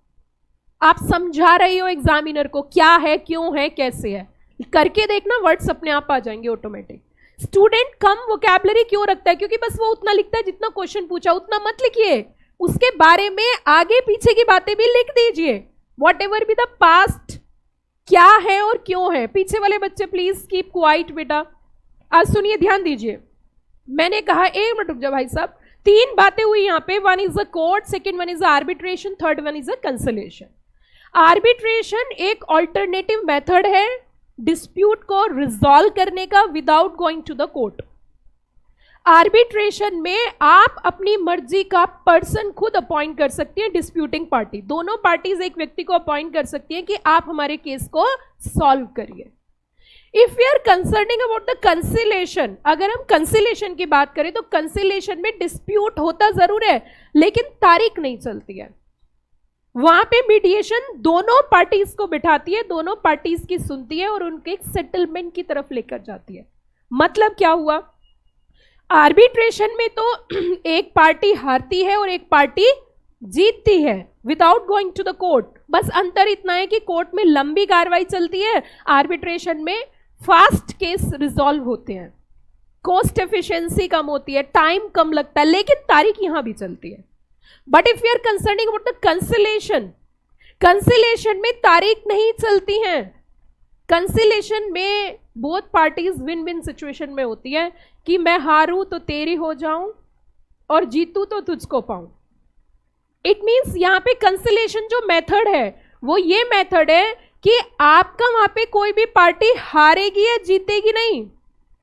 आप समझा रही हो एग्जामिनर को क्या है, क्यों है, कैसे है। करके देखना, वर्ड्स अपने आप आ जाएंगे ऑटोमेटिक। स्टूडेंट कम वोकैबुलरी क्यों रखता है, क्योंकि बस वो उतना लिखता है जितना क्वेश्चन पूछा, उतना मत लिखिए, उसके बारे में आगे पीछे की बातें भी लिख दीजिए। What ever be the past, क्या है और क्यों है। पीछे वाले बच्चे प्लीज कीप क्वाइट बेटा। आज सुनिए, ध्यान दीजिए। मैंने कहा, एक मिनट रुक जाओ भाई साहब, 3 बातें हुई यहाँ पे। 1 is a court, second 1 is a arbitration, third 1 is a conciliation. Arbitration एक ऑल्टरनेटिव मेथड है डिस्प्यूट को रिजॉल्व करने का without going to the court. Arbitration में आप अपनी मर्जी का पर्सन खुद अपॉइंट कर सकती हैं, डिस्प्यूटिंग पार्टी। दोनों पार्टीज एक व्यक्ति को अपॉइंट कर सकती हैं कि आप हमारे केस को सॉल्व करिए। If we are concerning about the conciliation, अगर हम कंसिलेशन की बात करें तो कंसिलेशन में डिस्प्यूट होता जरूर है लेकिन तारीख नहीं चलती है। वहां पे मीडिएशन दोनों पार्टीज को बिठाती है, दोनों पार्टीज की सुनती है और उनके एक सेटलमेंट की तरफ लेकर जाती है। मतलब क्या हुआ, आर्बिट्रेशन में तो एक पार्टी हारती है और एक पार्टी जीतती है without going to the court. बस अंतर इतना है कि कोर्ट में लंबी कार्रवाई चलती है, आर्बिट्रेशन में फास्ट केस रिजॉल्व होते हैं, कॉस्ट एफिशिएंसी कम होती है, टाइम कम लगता है, लेकिन तारीख यहां भी चलती है। But if you are concerning about the conciliation, conciliation में तारीख नहीं चलती है। कंसिलेशन में both parties win win situation में होती है कि मैं हारूं तो तेरी हो जाऊं और जीतूं तो तुझको पाऊं। इट मीन्स यहां पे कंसिलेशन जो मेथड है वो ये मेथड है कि आपका वहां पे कोई भी पार्टी हारेगी या जीतेगी नहीं,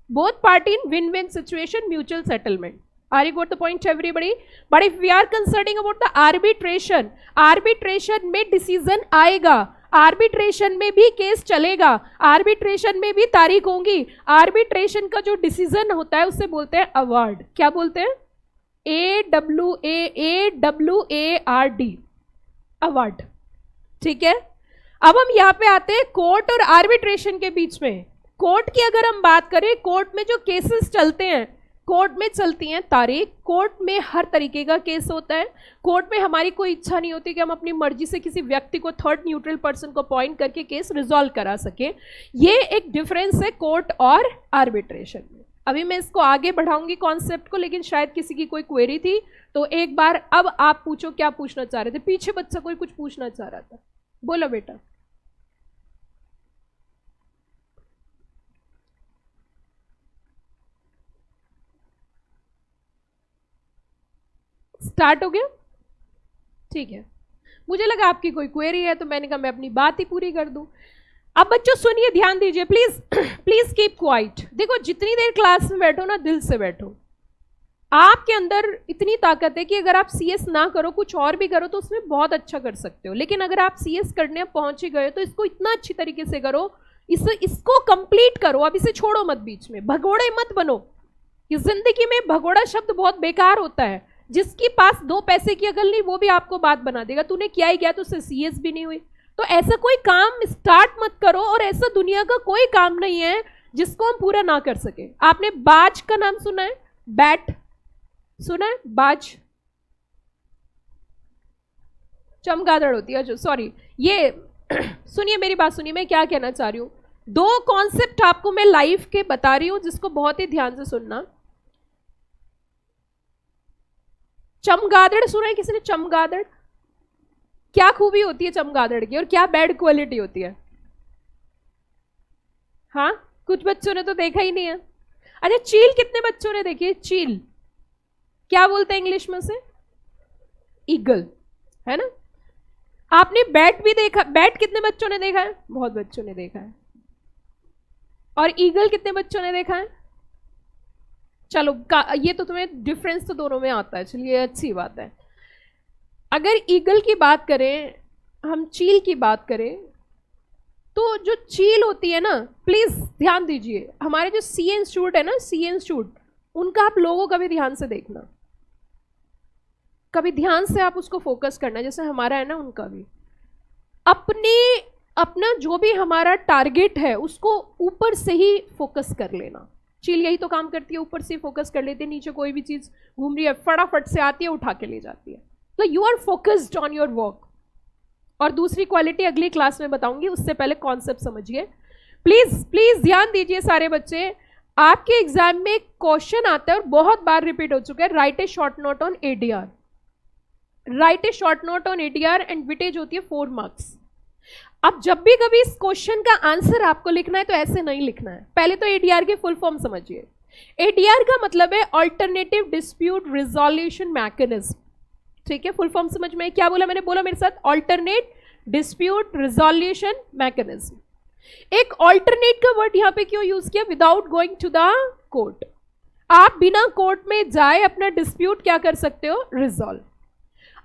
both party in win win situation, mutual settlement. Are you got the point everybody? But if we are concerning about the arbitration, arbitration में डिसीजन आएगा, आर्बिट्रेशन में भी केस चलेगा, आर्बिट्रेशन में भी तारीख होंगी। आर्बिट्रेशन का जो डिसीजन होता है उसे बोलते हैं अवार्ड। क्या बोलते हैं, AWARD, अवार्ड। ठीक है, अब हम यहाँ पे आते हैं कोर्ट और आर्बिट्रेशन के बीच में। कोर्ट की अगर हम बात करें, कोर्ट में जो केसेस चलते हैं, कोर्ट में चलती हैं तारीख। कोर्ट में हर तरीके का केस होता है। कोर्ट में हमारी कोई इच्छा नहीं होती कि हम अपनी मर्जी से किसी व्यक्ति को, थर्ड न्यूट्रल पर्सन को अपॉइंट करके केस रिजॉल्व करा सके। ये एक डिफरेंस है कोर्ट और आर्बिट्रेशन में। अभी मैं इसको आगे बढ़ाऊंगी कॉन्सेप्ट को, लेकिन शायद किसी की कोई क्वेरी थी तो एक बार अब आप पूछो क्या पूछना चाह रहे थे। पीछे बच्चा कोई कुछ पूछना चाह रहा था, बोलो बेटा। स्टार्ट हो गया, ठीक है। मुझे लगा आपकी कोई क्वेरी है तो मैंने कहा मैं अपनी बात ही पूरी कर दूं। अब बच्चों सुनिए, ध्यान दीजिए प्लीज, प्लीज कीप क्वाइट। देखो जितनी देर क्लास में बैठो ना, दिल से बैठो। आपके अंदर इतनी ताकत है कि अगर आप सीएस ना करो, कुछ और भी करो तो उसमें बहुत अच्छा कर सकते हो। लेकिन अगर आप सीएस करने पहुंच ही गए तो इसको इतना अच्छी तरीके से करो, इसको कंप्लीट करो। अब इसे छोड़ो मत बीच में, भगोड़े मत बनो। इस जिंदगी में भगोड़ा शब्द बहुत बेकार होता है। जिसके पास 2 पैसे की अकल नहीं वो भी आपको बात बना देगा, तूने क्या ही किया, तो उससे सीएस भी नहीं हुई। तो ऐसा कोई काम स्टार्ट मत करो, और ऐसा दुनिया का कोई काम नहीं है जिसको हम पूरा ना कर सके। आपने बाज का नाम सुना है, बैट सुना है, बाज चमगादड़ होती है जो, सॉरी ये सुनिए मेरी बात सुनिए, मैं क्या कहना चाह रही हूं। 2 कॉन्सेप्ट आपको मैं लाइव के बता रही हूं जिसको बहुत ही ध्यान से सुनना। चमगादड़ सुना है किसी ने, चमगादड़? क्या खूबी होती है चमगादड़ की और क्या बैड क्वालिटी होती है? हाँ, कुछ बच्चों ने तो देखा ही नहीं है। अच्छा, चील कितने बच्चों ने देखी है? चील क्या बोलते हैं इंग्लिश में से? ईगल, है ना। आपने बैट भी देखा? बैट कितने बच्चों ने देखा है? बहुत बच्चों ने देखा है। और ईगल कितने बच्चों ने देखा है? चलो ये तो तुम्हें डिफरेंस तो दोनों में आता है, चलिए अच्छी बात है। अगर ईगल की बात करें, हम चील की बात करें, तो जो चील होती है ना, प्लीज ध्यान दीजिए, हमारे जो सी इंस्टीट्यूट है ना, सी इंस्टीट्यूट, उनका आप लोगों का भी ध्यान से देखना, कभी ध्यान से आप उसको फोकस करना, जैसे हमारा है ना, उनका भी अपना जो भी हमारा टारगेट है उसको ऊपर से ही फोकस कर लेना। चील यही तो काम करती है, ऊपर से फोकस कर लेती है, नीचे कोई भी चीज घूम रही है फटाफट से आती है उठा के ले जाती है। तो you are focused on your work. और दूसरी क्वालिटी अगली क्लास में बताऊंगी, उससे पहले कॉन्सेप्ट समझिए। प्लीज प्लीज ध्यान दीजिए सारे बच्चे, आपके एग्जाम में क्वेश्चन आता है और बहुत बार रिपीट हो चुका है, write a short note on ADR. Write a short note on ADR and विटेज होती है 4 मार्क्स। अब जब भी कभी इस क्वेश्चन का आंसर आपको लिखना है तो ऐसे नहीं लिखना है। पहले तो एडीआर की फुल फॉर्म समझिए। एडीआर का मतलब है अल्टरनेटिव डिस्प्यूट रिजोल्यूशन मैकेनिज्म, ठीक है। फुल फॉर्म समझ में क्या बोला मैंने? बोला मेरे साथ, अल्टरनेट डिस्प्यूट रिजोल्यूशन मैकेनिज्म। एक अल्टरनेट का वर्ड यहां पे क्यों यूज किया? Without going to the court, आप बिना कोर्ट में जाए अपना डिस्प्यूट क्या कर सकते हो? रिजॉल्व।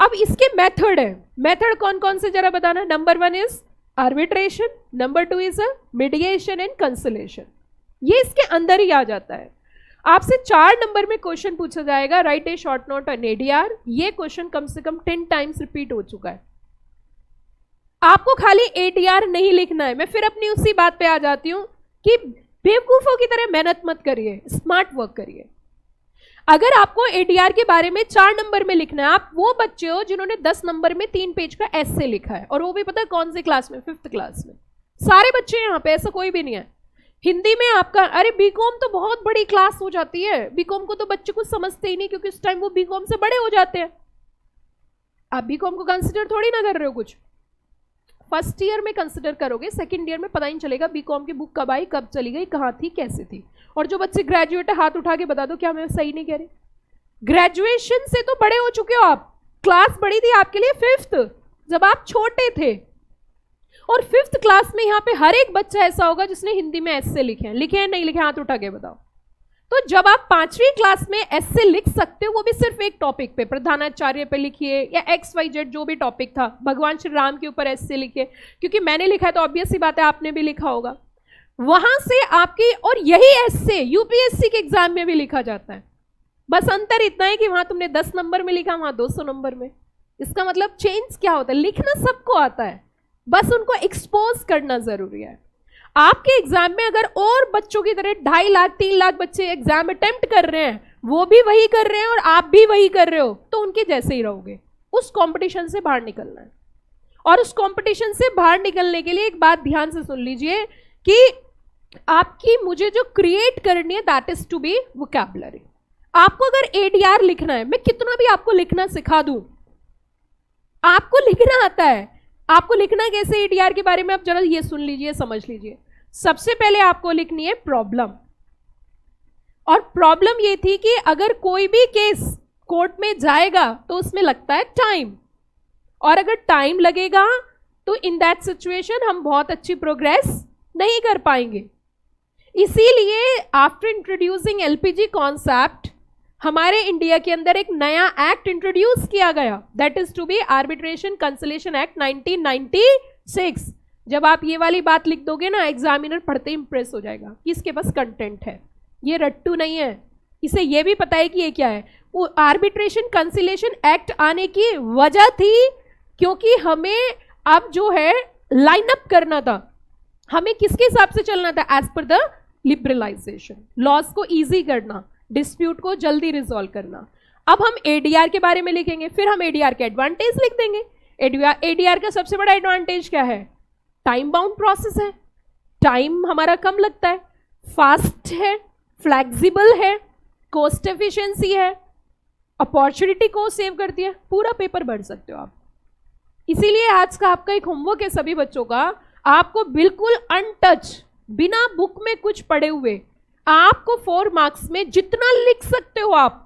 अब इसके मेथड है, मेथड कौन कौन से जरा बताना। Number 1 is arbitration, number 2 is mediation and consolation. ये इसके अंदर ही आ जाता है। आपसे 4 नंबर में क्वेश्चन पूछा जाएगा, right a short note on ADR. ये क्वेश्चन कम से कम 10 टाइम्स रिपीट हो चुका है। आपको खाली एडीआर नहीं लिखना है। मैं फिर अपनी उसी बात पे आ जाती हूं कि बेवकूफों की तरह मेहनत मत करिए, स्मार्ट वर्क करिए। अगर आपको एडीआर के बारे में 4 नंबर में लिखना है, आप वो बच्चे हो जिन्होंने 10 नंबर में 3 पेज का एस्से लिखा है, और वो भी पता है कौन सी क्लास में? 5th क्लास में। सारे बच्चे यहाँ पे, ऐसा कोई भी नहीं है। हिंदी में आपका, अरे बीकॉम तो बहुत बड़ी क्लास हो जाती है, बीकॉम को तो बच्चे कुछ समझते ही नहीं, क्योंकि उस टाइम वो बीकॉम से बड़े हो जाते हैं। आप बीकॉम को कंसिडर थोड़ी ना कर रहे हो कुछ। फर्स्ट ईयर में कंसिडर करोगे, सेकंड ईयर में पता ही नहीं चलेगा बीकॉम की बुक कब आई, कब चली गई, कहाँ थी, कैसे थी। और जो बच्चे ग्रेजुएट है, हाथ उठा के बता दो, क्या मैं सही नहीं कह रही? ग्रेजुएशन से तो बड़े हो चुके हो आप। क्लास बड़ी थी आपके लिए 5th, जब आप छोटे थे। और 5th क्लास में यहाँ पे हर एक बच्चा ऐसा होगा जिसने हिंदी में एस्से लिखे हैं। लिखे हैं नहीं लिखे? हाथ उठा के बताओ। तो जब आप 5वीं क्लास में एस्से लिख सकते हो, वो भी सिर्फ एक टॉपिक पे, प्रधानाचार्य पे लिखिए या XYZ जो भी टॉपिक था, भगवान श्री राम के ऊपर एस्से लिखिए, क्योंकि मैंने लिखा है तो ऑब्वियस सी बात है आपने भी लिखा होगा। वहां से आपकी, और यही एस्से यूपीएससी के एग्जाम में भी लिखा जाता है। बस अंतर इतना है कि वहां तुमने 10 नंबर में लिखा, वहां 200 नंबर में। इसका मतलब चेंज क्या होता है? लिखना सबको आता है, बस उनको एक्सपोज करना जरूरी है। आपके एग्जाम में अगर और बच्चों की तरह 2.5 लाख 3 लाख बच्चे एग्जाम अटेम्प्ट कर रहे हैं, वो भी वही कर रहे हैं और आप भी वही कर रहे हो, तो उनके जैसे ही रहोगे। उस कंपटीशन से बाहर निकलना है। और उस कंपटीशन से बाहर निकलने के लिए एक बात ध्यान से सुन लीजिए कि आपकी मुझे जो क्रिएट करनी है, that is to be vocabulary. आपको अगर एडीआर लिखना है, मैं कितना भी आपको लिखना सिखा दूं, आपको लिखना आता है। आपको लिखना कैसे एडीआर के बारे में आप जरा ये सुन लीजिए, समझ लीजिए। सबसे पहले आपको लिखनी है प्रॉब्लम। और प्रॉब्लम ये थी कि अगर कोई भी केस कोर्ट में जाएगा तो उसमें लगता है टाइम, और अगर टाइम लगेगा तो इन दैट सिचुएशन हम बहुत अच्छी प्रोग्रेस नहीं कर पाएंगे। इसीलिए आफ्टर इंट्रोड्यूसिंग एलपीजी कॉन्सेप्ट, हमारे इंडिया के अंदर एक नया एक्ट इंट्रोड्यूस किया गया, that is to be arbitration consolation act 1996। जब आप ये वाली बात लिख दोगे ना, एग्जामिनर पढ़ते ही इंप्रेस हो जाएगा कि इसके पास कंटेंट है, ये रट्टू नहीं है, इसे ये भी पता है कि ये क्या है। वो आर्बिट्रेशन कंसोलेशन एक्ट आने की वजह थी क्योंकि हमें अब जो है लाइन अप करना था, हमें किसके हिसाब से चलना था? एज पर द लिबरलाइजेशन, लॉज को इजी करना, डिस्प्यूट को जल्दी रिजॉल्व करना। अब हम एडीआर के बारे में लिखेंगे, फिर हम एडीआर के एडवांटेज लिख देंगे। एडीआर का सबसे बड़ा एडवांटेज क्या है? टाइम बाउंड प्रोसेस है, टाइम हमारा कम लगता है, फास्ट है, फ्लेक्सिबल है, कॉस्ट एफिशिएंसी है, अपॉर्चुनिटी को सेव करती है, पूरा पेपर भर सकते हो आप। इसीलिए आज का आपका एक होमवर्क है सभी बच्चों का, आपको बिल्कुल अनटच बिना बुक में कुछ पढ़े हुए आपको 4 मार्क्स में जितना लिख सकते हो आप,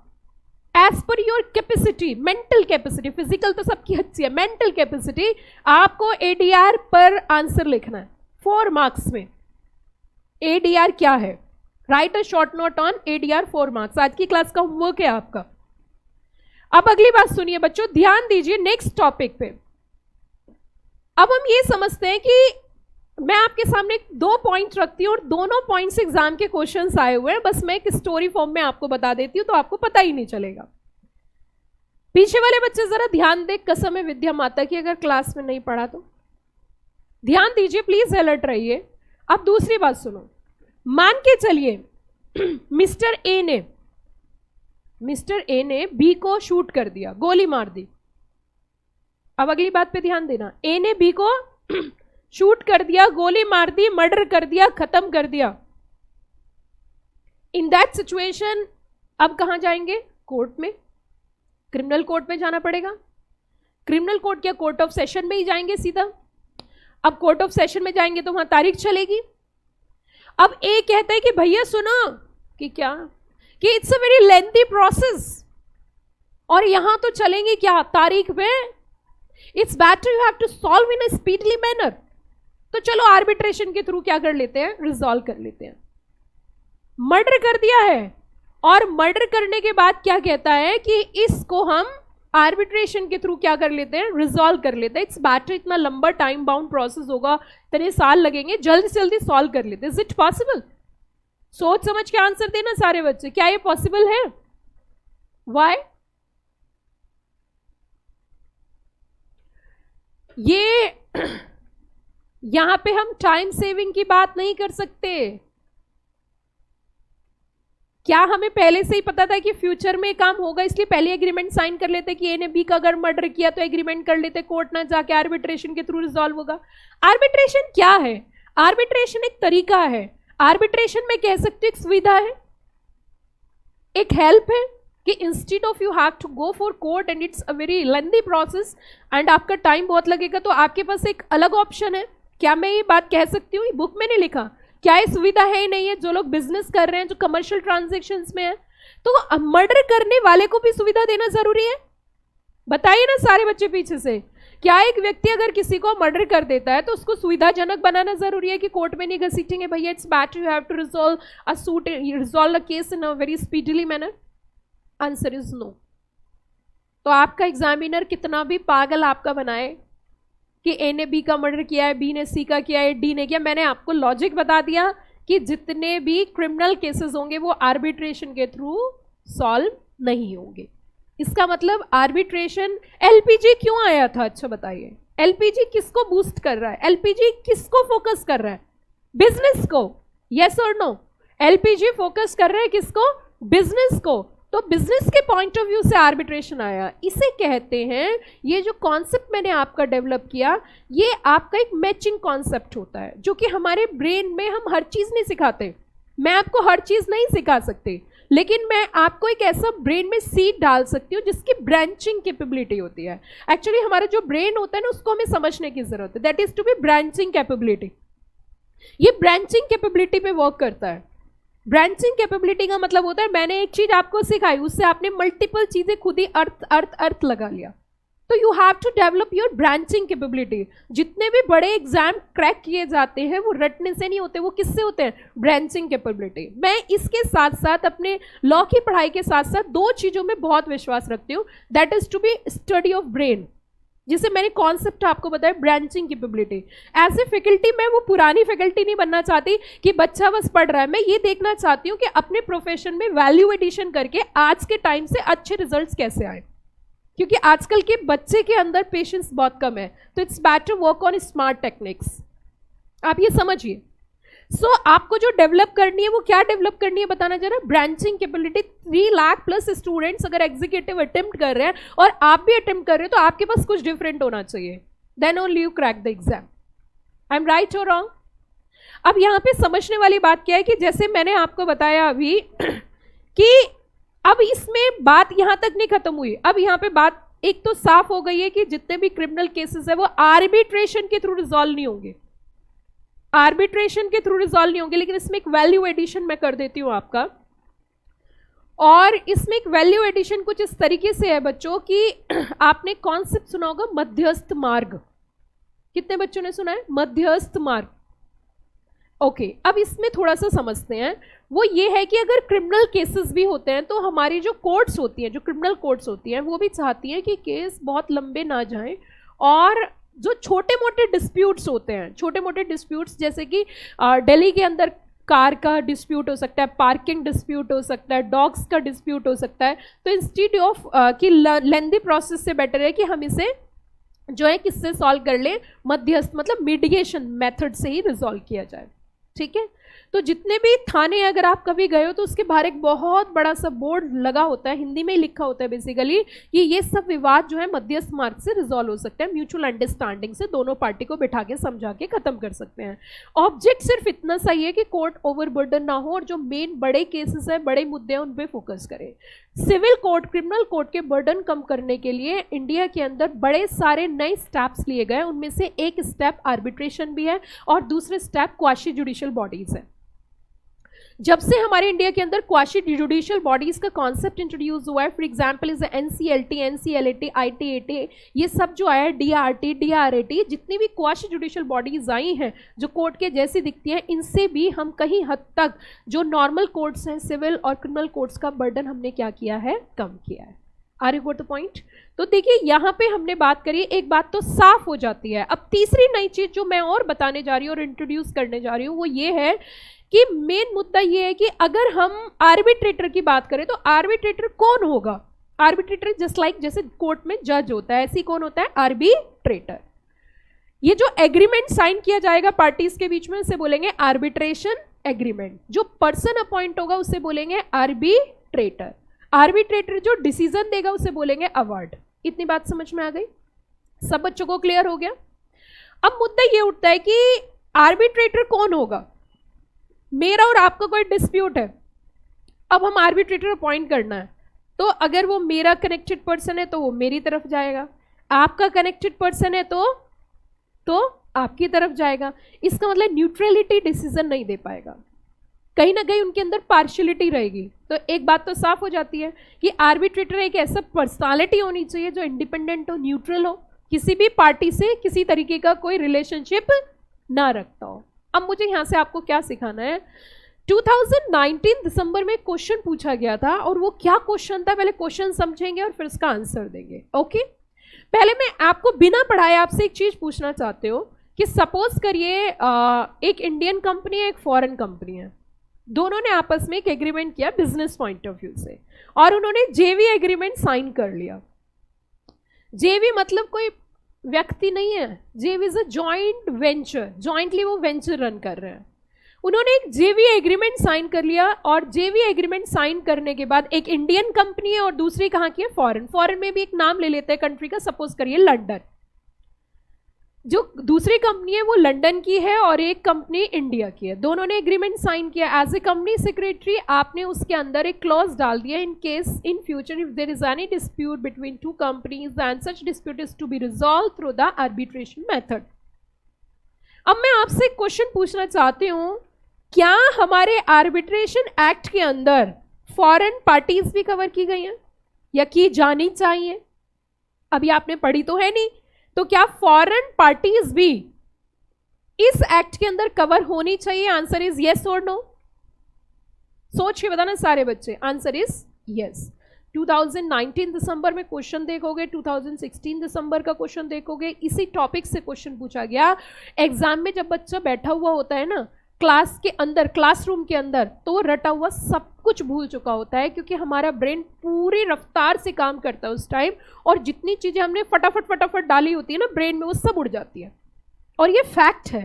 एज पर your capacity, mental capacity, physical तो सबकी अच्छी है, मेंटल कैपेसिटी, आपको एडीआर पर आंसर लिखना है 4 मार्क्स में। एडीआर क्या है? Write a short note on ADR 4 marks. आज की क्लास का होमवर्क है आपका। अब अगली बात सुनिए बच्चों, ध्यान दीजिए नेक्स्ट टॉपिक पे। अब हम ये समझते हैं कि मैं आपके सामने 2 पॉइंट रखती हूँ और दोनों पॉइंट्स एग्जाम के क्वेश्चंस आए हुए हैं, बस मैं एक स्टोरी फॉर्म में आपको बता देती हूँ तो आपको पता ही नहीं चलेगा। पीछे वाले बच्चे जरा ध्यान दे, कसम है विद्या माता की, अगर क्लास में नहीं पढ़ा तो ध्यान दीजिए, प्लीज अलर्ट रहिए। अब दूसरी बात सुनो, मान के चलिए मिस्टर ए ने बी को शूट कर दिया, गोली मार दी। अब अगली बात पे ध्यान देना, ए ने बी को शूट कर दिया, गोली मार दी, मर्डर कर दिया, खत्म कर दिया। इन दैट सिचुएशन अब कहां जाएंगे? कोर्ट में, क्रिमिनल कोर्ट में जाना पड़ेगा। क्रिमिनल कोर्ट क्या, कोर्ट ऑफ सेशन में ही जाएंगे सीधा। अब कोर्ट ऑफ सेशन में जाएंगे तो वहां तारीख चलेगी। अब ए कहता है कि भैया सुनो कि क्या, कि it's a very lengthy process और यहां तो चलेंगे क्या तारीख पे, it's better you have to solve in a speedily manner. तो चलो आर्बिट्रेशन के थ्रू क्या कर लेते हैं, रिजॉल्व कर लेते हैं। मर्डर कर दिया है और मर्डर करने के बाद क्या कहता है कि इसको हम आर्बिट्रेशन के थ्रू क्या कर लेते हैं, रिजॉल्व कर लेते हैं। इट्स बेटर, इतना लंबा टाइम बाउंड प्रोसेस होगा, इतने साल लगेंगे, जल्दी से जल्दी सॉल्व कर लेते हैं। Is it possible? सोच समझ के आंसर देना सारे बच्चे, क्या ये पॉसिबल है? व्हाई? ये यहां पे हम टाइम सेविंग की बात नहीं कर सकते। क्या हमें पहले से ही पता था कि फ्यूचर में काम होगा, इसलिए पहले एग्रीमेंट साइन कर लेते कि ए ने बी का अगर मर्डर किया तो एग्रीमेंट कर लेते, कोर्ट ना जाके आर्बिट्रेशन के थ्रू रिजॉल्व होगा। आर्बिट्रेशन क्या है? आर्बिट्रेशन एक तरीका है, आर्बिट्रेशन में कह सकते एक सुविधा है, एक हेल्प है कि instead of you have to go for court and it's a very lengthy process and आपका टाइम बहुत लगेगा, तो आपके पास एक अलग ऑप्शन है। क्या मैं ये बात कह सकती हूँ? बुक में नहीं लिखा, क्या ये सुविधा है ही नहीं है? जो लोग बिजनेस कर रहे हैं, जो कमर्शियल ट्रांजेक्शन्स में है, तो मर्डर करने वाले को भी सुविधा देना जरूरी है। बताइए ना सारे बच्चे पीछे से, क्या एक व्यक्ति अगर किसी को मर्डर कर देता है तो उसको सुविधाजनक बनाना जरूरी है कि कोर्ट में नहीं घसीटेंगे भैया, it's better you have to resolve a suit, resolve a case in a very speedily manner? Answer is no. तो आपका एग्जामिनर कितना भी पागल आपका बनाए कि ए ने बी का मर्डर किया है, बी ने सी का किया है, डी ने किया, मैंने आपको लॉजिक बता दिया कि जितने भी क्रिमिनल केसेस होंगे वो आर्बिट्रेशन के थ्रू सॉल्व नहीं होंगे। इसका मतलब आर्बिट्रेशन, एलपीजी क्यों आया था? अच्छा बताइए, एलपीजी किसको बूस्ट कर रहा है? एलपीजी किसको फोकस कर रहा है? बिजनेस को, यस और नो? एलपीजी फोकस कर रहा है किसको? बिजनेस को। तो बिजनेस के पॉइंट ऑफ व्यू से आर्बिट्रेशन आया, इसे कहते हैं, ये जो कॉन्सेप्ट मैंने आपका डेवलप किया, ये आपका एक मैचिंग कॉन्सेप्ट होता है, जो कि हमारे ब्रेन में हम हर चीज नहीं सिखाते। मैं आपको हर चीज नहीं सिखा सकती, लेकिन मैं आपको एक ऐसा ब्रेन में सीड डाल सकती हूँ जिसकी ब्रांचिंग कैपेबिलिटी होती है। एक्चुअली हमारा जो ब्रेन होता है ना, उसको हमें समझने की जरूरत है, that is to be branching capability. ये ब्रांचिंग कैपेबिलिटी पे वर्क करता है। ब्रांचिंग कैपेबिलिटी का मतलब होता है मैंने एक चीज आपको सिखाई, उससे आपने मल्टीपल चीजें खुद ही अर्थ लगा लिया। तो you have to develop your branching capability. जितने भी बड़े एग्जाम क्रैक किए जाते हैं वो रटने से नहीं होते, वो किससे होते हैं? Branching capability. मैं इसके साथ साथ अपने लॉ की पढ़ाई के साथ साथ 2 चीजों में बहुत विश्वास रखती हूँ, that is to be study of brain, जिसे मैंने कॉन्सेप्ट आपको बताया, branching capability. As a faculty मैं वो पुरानी फैकल्टी नहीं बनना चाहती कि बच्चा बस पढ़ रहा है, मैं ये देखना चाहती हूँ कि अपने प्रोफेशन में वैल्यू एडिशन करके आज के टाइम से अच्छे रिजल्ट्स कैसे आए, क्योंकि आजकल के बच्चे के अंदर पेशेंस बहुत कम है। तो it's better work on smart techniques, आप ये समझिए। सो आपको जो डेवलप करनी है वो क्या डेवलप करनी है बताना जरा, branching capability. 3 lakh plus students अगर एग्जीक्यूटिव अटेम्प्ट कर रहे हैं और आप भी अटेम्प्ट कर रहे हो तो आपके पास कुछ डिफरेंट होना चाहिए, then only you crack the exam. I am right और रॉन्ग? अब यहाँ पे समझने वाली बात क्या है कि जैसे मैंने आपको बताया अभी कि अब इसमें बात यहां तक नहीं खत्म हुई। अब यहाँ पे बात एक तो साफ हो गई है कि जितने भी क्रिमिनल केसेस है वो आर्बिट्रेशन के थ्रू रिजॉल्व नहीं होंगे। आर्बिट्रेशन के थ्रू रिजॉल्व नहीं होंगे, लेकिन इसमें एक वैल्यू एडिशन मैं कर देती हूं आपका। और इसमें एक वैल्यू एडिशन कुछ इस तरीके से है बच्चों कि आपने कॉन्सेप्ट सुना होगा मध्यस्थ मार्ग। कितने बच्चों ने सुना है मध्यस्थ मार्ग? ओके, अब इसमें थोड़ा सा समझते हैं। वो ये है कि अगर क्रिमिनल केसेस भी होते हैं तो हमारी जो कोर्ट्स होती हैं, जो क्रिमिनल कोर्ट्स होती हैं, वो भी चाहती हैं कि केस बहुत लंबे ना जाएं, और जो छोटे मोटे डिस्प्यूट्स होते हैं, छोटे मोटे डिस्प्यूट्स जैसे कि दिल्ली के अंदर कार का डिस्प्यूट हो सकता है, पार्किंग डिस्प्यूट हो सकता है, डॉग्स का डिस्प्यूट हो सकता है, तो इंस्टीट्यूट ऑफ कि लेंदी प्रोसेस से बेटर है कि हम इसे जो है किससे सॉल्व कर ले, मध्यस्थ मतलब मीडिएशन मेथड से ही रिजॉल्व किया जाए। ठीक है, तो जितने भी थाने अगर आप कभी गए हो तो उसके बाहर एक बहुत बड़ा सा बोर्ड लगा होता है, हिंदी में ही लिखा होता है बेसिकली कि ये सब विवाद जो है मध्यस्थ मार्ग से रिजॉल्व हो सकता है, म्यूचुअल अंडरस्टैंडिंग से दोनों पार्टी को बिठा के समझा के खत्म कर सकते हैं। ऑब्जेक्ट सिर्फ इतना सही है कि कोर्ट ओवरबर्डन ना हो और जो मेन बड़े केसेस है, बड़े मुद्दे हैं, उन पे फोकस करें। सिविल कोर्ट, क्रिमिनल कोर्ट के बर्डन कम करने के लिए इंडिया के अंदर बड़े सारे नए स्टेप्स लिए गए। उनमें से एक स्टेप आर्बिट्रेशन भी है और दूसरे स्टेप क्वाशी जुडिशियल बॉडीज है। जब से हमारे इंडिया के अंदर क्वाशी जुडिशियल बॉडीज का कॉन्सेप्ट इंट्रोड्यूस हुआ है, for example is NCLT, NCLAT, ITAT, ये सब जो आया है, डीआरटी, डीआरएटी, जितनी भी क्वाशी जुडिशियल बॉडीज आई हैं जो कोर्ट के जैसी दिखती हैं, इनसे भी हम कहीं हद तक जो नॉर्मल कोर्ट्स हैं, सिविल और क्रिमिनल कोर्ट्स का बर्डन हमने क्या किया है, कम किया है। Are you got the point? तो देखिए यहाँ पे हमने बात करी, एक बात तो साफ हो जाती है। अब तीसरी नई चीज जो मैं और बताने जा रही हूँ और इंट्रोड्यूस करने जा रही हूँ वो ये है कि मेन मुद्दा ये है कि अगर हम आर्बिट्रेटर की बात करें तो आर्बिट्रेटर कौन होगा? आर्बिट्रेटर जस्ट लाइक जैसे कोर्ट में जज होता है, ऐसी कौन होता है? आर्बिट्रेटर। ये जो एग्रीमेंट साइन किया जाएगा पार्टीज के बीच में उसे बोलेंगे आर्बिट्रेशन एग्रीमेंट। जो पर्सन अपॉइंट होगा उसे बोलेंगे आर्बिट्रेटर। आर्बिट्रेटर जो डिसीजन देगा उसे बोलेंगे अवार्ड। इतनी बात समझ में आ गई? सब बच्चों को क्लियर हो गया? अब मुद्दा ये उठता है कि आर्बिट्रेटर कौन होगा? मेरा और आपका कोई डिस्प्यूट है, अब हम आर्बिट्रेटर अपॉइंट करना है, तो अगर वो मेरा कनेक्टेड पर्सन है तो वो मेरी तरफ जाएगा, आपका कनेक्टेड पर्सन है तो आपकी तरफ जाएगा। इसका मतलब न्यूट्रलिटी डिसीजन नहीं दे पाएगा, कहीं ना कहीं उनके अंदर पार्शियलिटी रहेगी। तो एक बात तो साफ हो जाती है कि आर्बिट्रेटर एक ऐसा पर्सनालिटी होनी चाहिए जो इंडिपेंडेंट हो, न्यूट्रल हो, किसी भी पार्टी से किसी तरीके का कोई रिलेशनशिप ना रखता हो। अब मुझे यहाँ से आपको क्या सिखाना है, 2019 दिसंबर में क्वेश्चन पूछा गया था, और वो क्या क्वेश्चन था पहले क्वेश्चन समझेंगे और फिर इसका आंसर देंगे। ओके, पहले मैं आपको बिना पढ़ाए आपसे एक चीज पूछना चाहते हो कि सपोज करिए एक इंडियन कंपनी है, एक फॉरेन कंपनी है, दोनों ने आपस में एक एग्रीमेंट किया बिजनेस पॉइंट ऑफ व्यू से, और उन्होंने जेवी एग्रीमेंट साइन कर लिया। जेवी मतलब कोई व्यक्ति नहीं है, जेवी is a joint venture, jointly वो वेंचर रन कर रहे हैं। उन्होंने एक जेवी एग्रीमेंट साइन कर लिया, और जेवी एग्रीमेंट साइन करने के बाद एक इंडियन कंपनी है और दूसरी कहाँ की है? फॉरेन। फॉरेन में भी एक नाम ले लेते हैं कंट्री का, सपोज करिए लंदन। जो दूसरी कंपनी है वो लंदन की है और एक कंपनी इंडिया की है। दोनों ने एग्रीमेंट साइन किया। एज ए कंपनी सेक्रेटरी आपने उसके अंदर एक क्लॉज डाल दिया, in case in future if there is any dispute between two companies and such dispute is to be resolve through the arbitration method. अब मैं आपसे एक क्वेश्चन पूछना चाहती हूँ, क्या हमारे आर्बिट्रेशन एक्ट के अंदर फॉरेन पार्टीज भी कवर की गई हैं या की जानी चाहिए? अभी आपने पढ़ी तो है नहीं, तो क्या फॉरेन पार्टीज भी इस एक्ट के अंदर कवर होनी चाहिए? आंसर इज यस और नो? सोच के बताना सारे बच्चे, आंसर इज यस। 2019 दिसंबर में क्वेश्चन देखोगे, 2016 दिसंबर का क्वेश्चन देखोगे, इसी टॉपिक से क्वेश्चन पूछा गया। एग्जाम में जब बच्चा बैठा हुआ होता है ना क्लास के अंदर, क्लासरूम के अंदर, तो वो रटा हुआ सब कुछ भूल चुका होता है, क्योंकि हमारा ब्रेन पूरी रफ्तार से काम करता है उस टाइम, और जितनी चीजें हमने फटाफट डाली होती है ना ब्रेन में, वो सब उड़ जाती है, और ये फैक्ट है।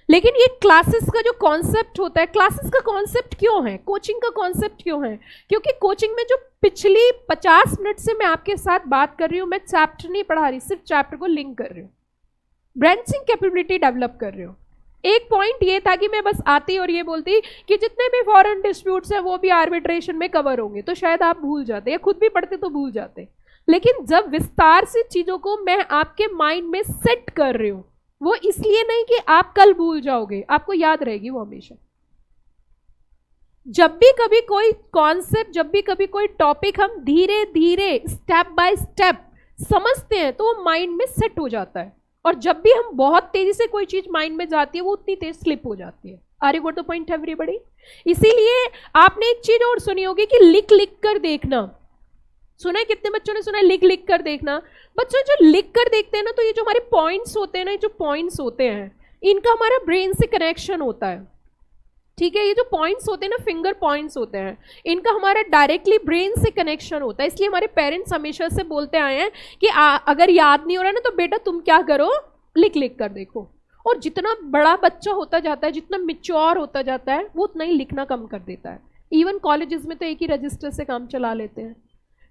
लेकिन ये क्लासेस का जो कॉन्सेप्ट होता है, क्लासेस का कॉन्सेप्ट क्यों है, कोचिंग का कॉन्सेप्ट क्यों है? क्योंकि कोचिंग में जो पिछली 50 मिनट से मैं आपके साथ बात कर रही हूँ, मैं चैप्टर नहीं पढ़ा रही, सिर्फ चैप्टर को लिंक कर रही हूँ, ब्रांचिंग कैपेबिलिटी डेवलप कर रही हूँ। एक पॉइंट ये था कि मैं बस आती और ये बोलती कि जितने भी फॉरेन डिस्प्यूट्स हैं वो भी आर्बिट्रेशन में कवर होंगे, तो शायद आप भूल जाते, या खुद भी पढ़ते तो भूल जाते। लेकिन जब विस्तार से चीजों को मैं आपके माइंड में सेट कर रही हूँ, वो इसलिए नहीं कि आप कल भूल जाओगे, आपको याद रहेगी वो हमेशा। जब भी कभी कोई कॉन्सेप्ट, जब भी कभी कोई टॉपिक हम धीरे धीरे स्टेप बाय स्टेप समझते हैं तो वो माइंड में सेट हो जाता है, और जब भी हम बहुत तेजी से कोई चीज माइंड में जाती है वो उतनी तेज स्लिप हो जाती है। Are you got the point everybody? इसीलिए आपने एक चीज और सुनी होगी कि लिख लिख कर देखना। सुना है? कितने बच्चों ने सुना है लिख लिख कर देखना? बच्चों जो लिख कर देखते हैं ना, तो ये जो हमारे पॉइंट्स होते हैं ना, ये जो पॉइंट्स होते हैं इनका हमारा ब्रेन से कनेक्शन होता है, ठीक है? ये जो पॉइंट्स होते हैं ना, फिंगर पॉइंट्स होते हैं, इनका हमारा डायरेक्टली ब्रेन से कनेक्शन होता है। इसलिए हमारे पेरेंट्स हमेशा से बोलते आए हैं कि अगर याद नहीं हो रहा है ना तो बेटा तुम क्या करो, लिख लिख कर देखो। और जितना बड़ा बच्चा होता जाता है, जितना मिच्योर होता जाता है, वो उतना ही लिखना कम कर देता है। इवन कॉलेजेस में तो एक ही रजिस्टर से काम चला लेते हैं।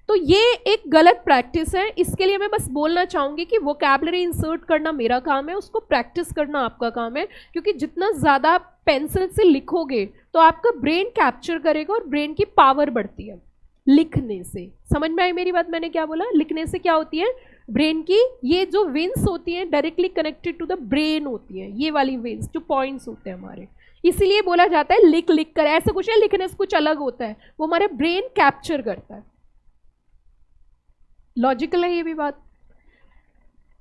तो ये एक गलत प्रैक्टिस है। इसके लिए मैं बस बोलना चाहूँगी कि वोकैबुलरी इंसर्ट करना मेरा काम है, उसको प्रैक्टिस करना आपका काम है, क्योंकि जितना ज़्यादा पेंसिल से लिखोगे तो आपका ब्रेन कैप्चर करेगा और ब्रेन की पावर बढ़ती है लिखने से। समझ में आई मेरी बात? मैंने क्या बोला? लिखने से क्या होती है? ब्रेन की ये जो वेन्स होती हैं directly connected to the brain होती है, ये वाली वेन्स जो पॉइंट्स होते हैं हमारे। इसीलिए बोला जाता है लिख लिख कर। ऐसा कुछ है लिखने से कुछ अलग होता है, वो हमारे ब्रेन कैप्चर करता है। लॉजिकल है ये भी बात।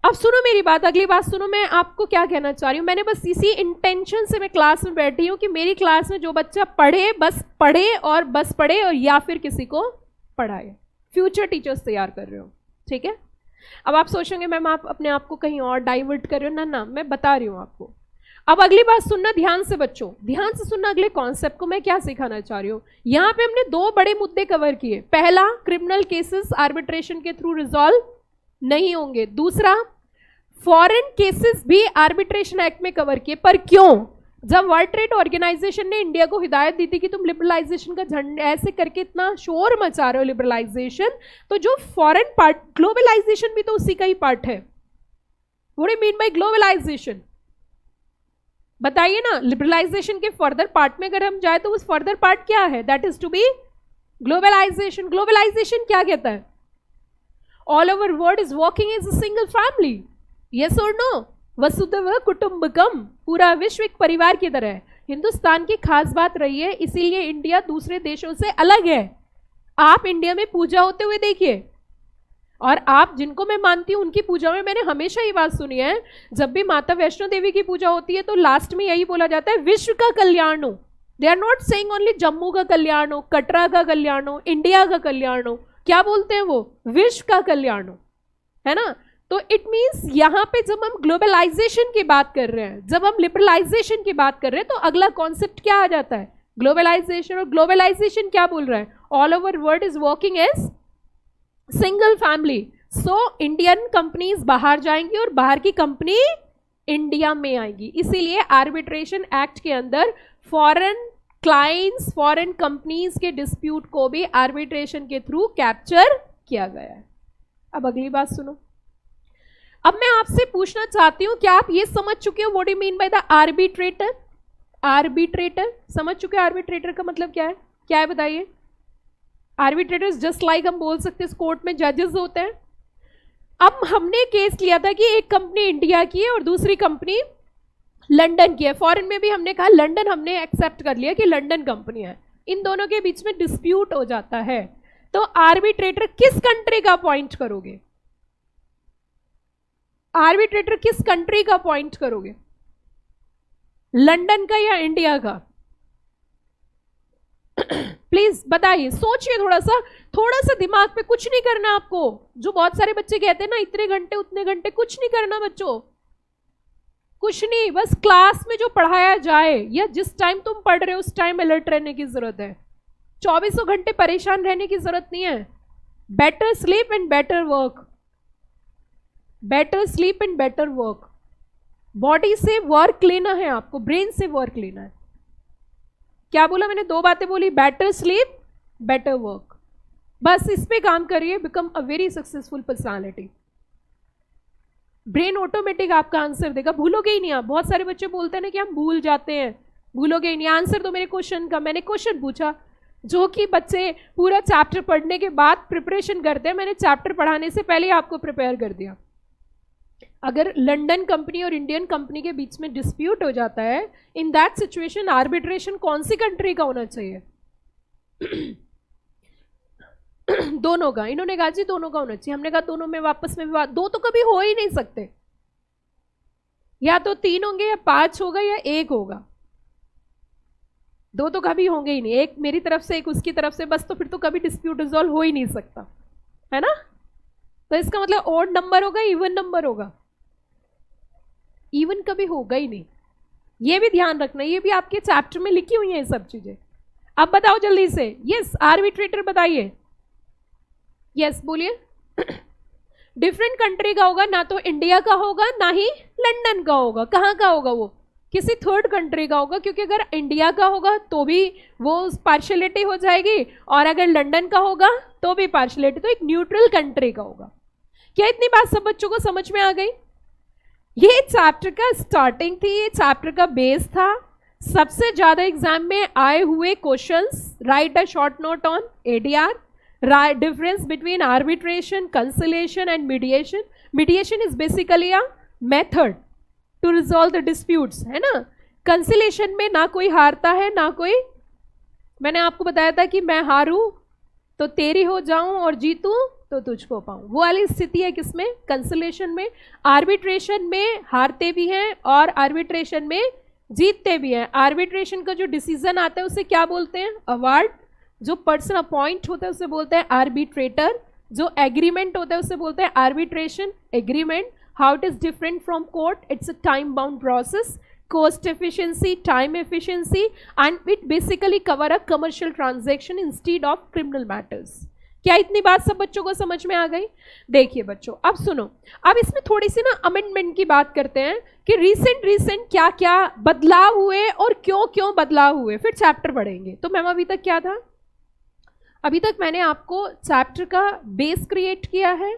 अब सुनो मेरी बात, अगली बात सुनो। मैं आपको क्या कहना चाह रही हूँ, मैंने बस इसी इंटेंशन से मैं क्लास में बैठी हूँ कि मेरी क्लास में जो बच्चा पढ़े बस पढ़े और बस पढ़े, और या फिर किसी को पढ़ाए। फ्यूचर टीचर्स तैयार कर रहे हो, ठीक है? अब आप सोचेंगे मैम आप अपने आप को कहीं और डाइवर्ट कर रहे हो। ना ना, मैं बता रही हूँ आपको। अब अगली बात सुनना ध्यान से बच्चों, ध्यान से सुनना अगले कॉन्सेप्ट को मैं क्या सिखाना चाह रही हूँ। यहाँ पे हमने दो बड़े मुद्दे कवर किए। पहला, क्रिमिनल केसेस आर्बिट्रेशन के थ्रू रिजॉल्व नहीं होंगे। दूसरा, फॉरेन केसेस भी आर्बिट्रेशन एक्ट में कवर किए। पर क्यों? जब वर्ल्ड ट्रेड ऑर्गेनाइजेशन ने इंडिया को हिदायत दी थी कि तुम लिबरलाइजेशन का झंडा ऐसे करके इतना शोर मचा रहे हो लिबरलाइजेशन, तो जो फॉरेन पार्ट, ग्लोबलाइजेशन भी तो उसी का ही पार्ट है। What do mean by globalization? बताइए ना। लिबरलाइजेशन के फर्दर पार्ट में अगर हम जाए तो उस फर्दर पार्ट क्या है? That is to be globalization. Globalization क्या कहता है? All over world is working as a single family. Yes और नो? वसुधैव कुटुंबकम, पूरा विश्व एक परिवार की तरह है। हिंदुस्तान की खास बात रही है, इसीलिए इंडिया दूसरे देशों से अलग है। आप इंडिया में पूजा होते हुए देखिए, और आप जिनको मैं मानती हूँ उनकी पूजा में मैंने हमेशा ये बात सुनी है, जब भी माता वैष्णो देवी की पूजा होती है तो लास्ट में यही बोला जाता है विश्व का कल्याण हो। They are not saying only Jammu का कल्याण हो, कटरा का कल्याण हो, इंडिया का कल्याण हो। क्या बोलते हैं वो? विश्व का कल्याण हो, है ना? तो इट मीन्स यहाँ पे जब हम ग्लोबलाइजेशन की बात कर रहे हैं, जब हम लिबरलाइजेशन की बात कर रहे हैं, तो अगला कॉन्सेप्ट क्या आ जाता है? ग्लोबलाइजेशन। और ग्लोबलाइजेशन क्या बोल रहा है? All over world is working as single family. So Indian companies बाहर जाएंगी और बाहर की कंपनी इंडिया में आएगी। इसीलिए आर्बिट्रेशन एक्ट के अंदर फॉरेन क्लाइंट्स, फॉरेन कंपनीज के डिस्प्यूट को भी आर्बिट्रेशन के थ्रू कैप्चर किया गया है। अब अगली बात सुनो। अब मैं आपसे पूछना चाहती हूं, क्या आप ये समझ चुके हो what do you mean by the arbitrator? Arbitrator समझ चुके हो? आर्बिट्रेटर का मतलब क्या है? क्या है बताइए? आर्बिट्रेटर जस्ट लाइक हम बोल सकते हैं कोर्ट में जजेस होते हैं। अब हमने केस लिया था कि एक कंपनी इंडिया की है और दूसरी कंपनी लंदन की है। फॉरेन में भी हमने कहा लंदन, हमने एक्सेप्ट कर लिया कि लंदन कंपनी है। इन दोनों के बीच में डिस्प्यूट हो जाता है, तो आर्बिट्रेटर किस कंट्री का अपॉइंट करोगे? आर्बिट्रेटर किस कंट्री का अपॉइंट करोगे? लंदन का या इंडिया का? प्लीज बताइए, सोचिए थोड़ा सा दिमाग पे। कुछ नहीं करना आपको। जो बहुत सारे बच्चे कहते हैं ना इतने घंटे उतने घंटे, कुछ नहीं करना बच्चों, कुछ नहीं। बस क्लास में जो पढ़ाया जाए या जिस टाइम तुम पढ़ रहे हो उस टाइम अलर्ट रहने की जरूरत है। 24 घंटे परेशान रहने की जरूरत नहीं है। Better sleep and better work, better sleep and better work. Body से वर्क लेना है आपको, ब्रेन से वर्क लेना है। क्या बोला मैंने? दो बातें बोली, बेटर स्लीप, बेटर वर्क। बस इस पे काम करिए, become a very successful personality. Brain automatic आपका आंसर देगा, भूलोगे ही नहीं आप। बहुत सारे बच्चे बोलते हैं ना कि हम भूल जाते हैं, भूलोगे ही नहीं। आंसर तो मेरे क्वेश्चन का, मैंने क्वेश्चन पूछा जो कि बच्चे पूरा चैप्टर पढ़ने के बाद प्रिपरेशन करते हैं, मैंने चैप्टर पढ़ाने से पहले आपको प्रिपेयर कर दिया। अगर लंदन कंपनी और इंडियन कंपनी के बीच में डिस्प्यूट हो जाता है, इन दैट सिचुएशन आर्बिट्रेशन कौन सी कंट्री का होना चाहिए? दोनों का। इन्होंने कहा जी दोनों का होना चाहिए, हमने कहा दोनों में वापस में विवाद, दो तो कभी हो ही नहीं सकते, या तो 3 होंगे या 5 होगा या 1 होगा, दो तो कभी होंगे ही नहीं, एक मेरी तरफ से एक उसकी तरफ से, बस तो फिर तो कभी डिस्प्यूट रिजॉल्व हो ही नहीं सकता, है ना? तो इसका मतलब ऑड नंबर होगा, इवन नंबर होगा? इवन कभी होगा ही नहीं, ये भी ध्यान रखना, ये भी आपके चैप्टर में लिखी हुई है ये सब चीजें। अब बताओ जल्दी से, यस आर्बिट्रेटर बताइए, यस बोलिए। डिफरेंट कंट्री का होगा, ना तो इंडिया का होगा ना ही लंदन का होगा, कहाँ का होगा? वो किसी थर्ड कंट्री का होगा, क्योंकि अगर इंडिया का होगा तो भी वो पार्शियलिटी हो जाएगी, और अगर लंदन का होगा तो भी पार्शियलिटी, तो एक न्यूट्रल कंट्री का होगा। क्या इतनी बात सब बच्चों को समझ में आ गई? ये चैप्टर का स्टार्टिंग थी, ये चैप्टर का बेस था। सबसे ज्यादा एग्जाम में आए हुए questions, right a short note on ADR, difference between arbitration, conciliation and mediation. Mediation is basically a method to resolve the disputes, है ना? conciliation में ना कोई हारता है ना कोई, मैंने आपको बताया था कि मैं हारूं तो तेरी हो जाऊं और जीतूं तो तुझको पाऊं, वो वाली स्थिति है किसमें? कंसिलेशन में। आर्बिट्रेशन में हारते भी हैं और आर्बिट्रेशन में जीतते भी हैं। आर्बिट्रेशन का जो डिसीजन आता है उसे क्या बोलते हैं? अवार्ड। जो पर्सन अपॉइंट होता है उसे बोलते हैं आर्बिट्रेटर। जो एग्रीमेंट होता है उसे बोलते हैं arbitration agreement. How it is different from court? It's a time bound process, cost efficiency, time efficiency, and it basically cover a commercial transaction instead of criminal matters. क्या इतनी बात सब बच्चों को समझ में आ गई? देखिए बच्चों, अब सुनो, अब इसमें थोड़ी सी ना अमेंडमेंट की बात करते हैं कि रिसेंट क्या क्या बदलाव हुए और क्यों क्यों बदलाव हुए, फिर चैप्टर पढ़ेंगे। तो मैम अभी तक क्या था? अभी तक मैंने आपको चैप्टर का बेस क्रिएट किया है,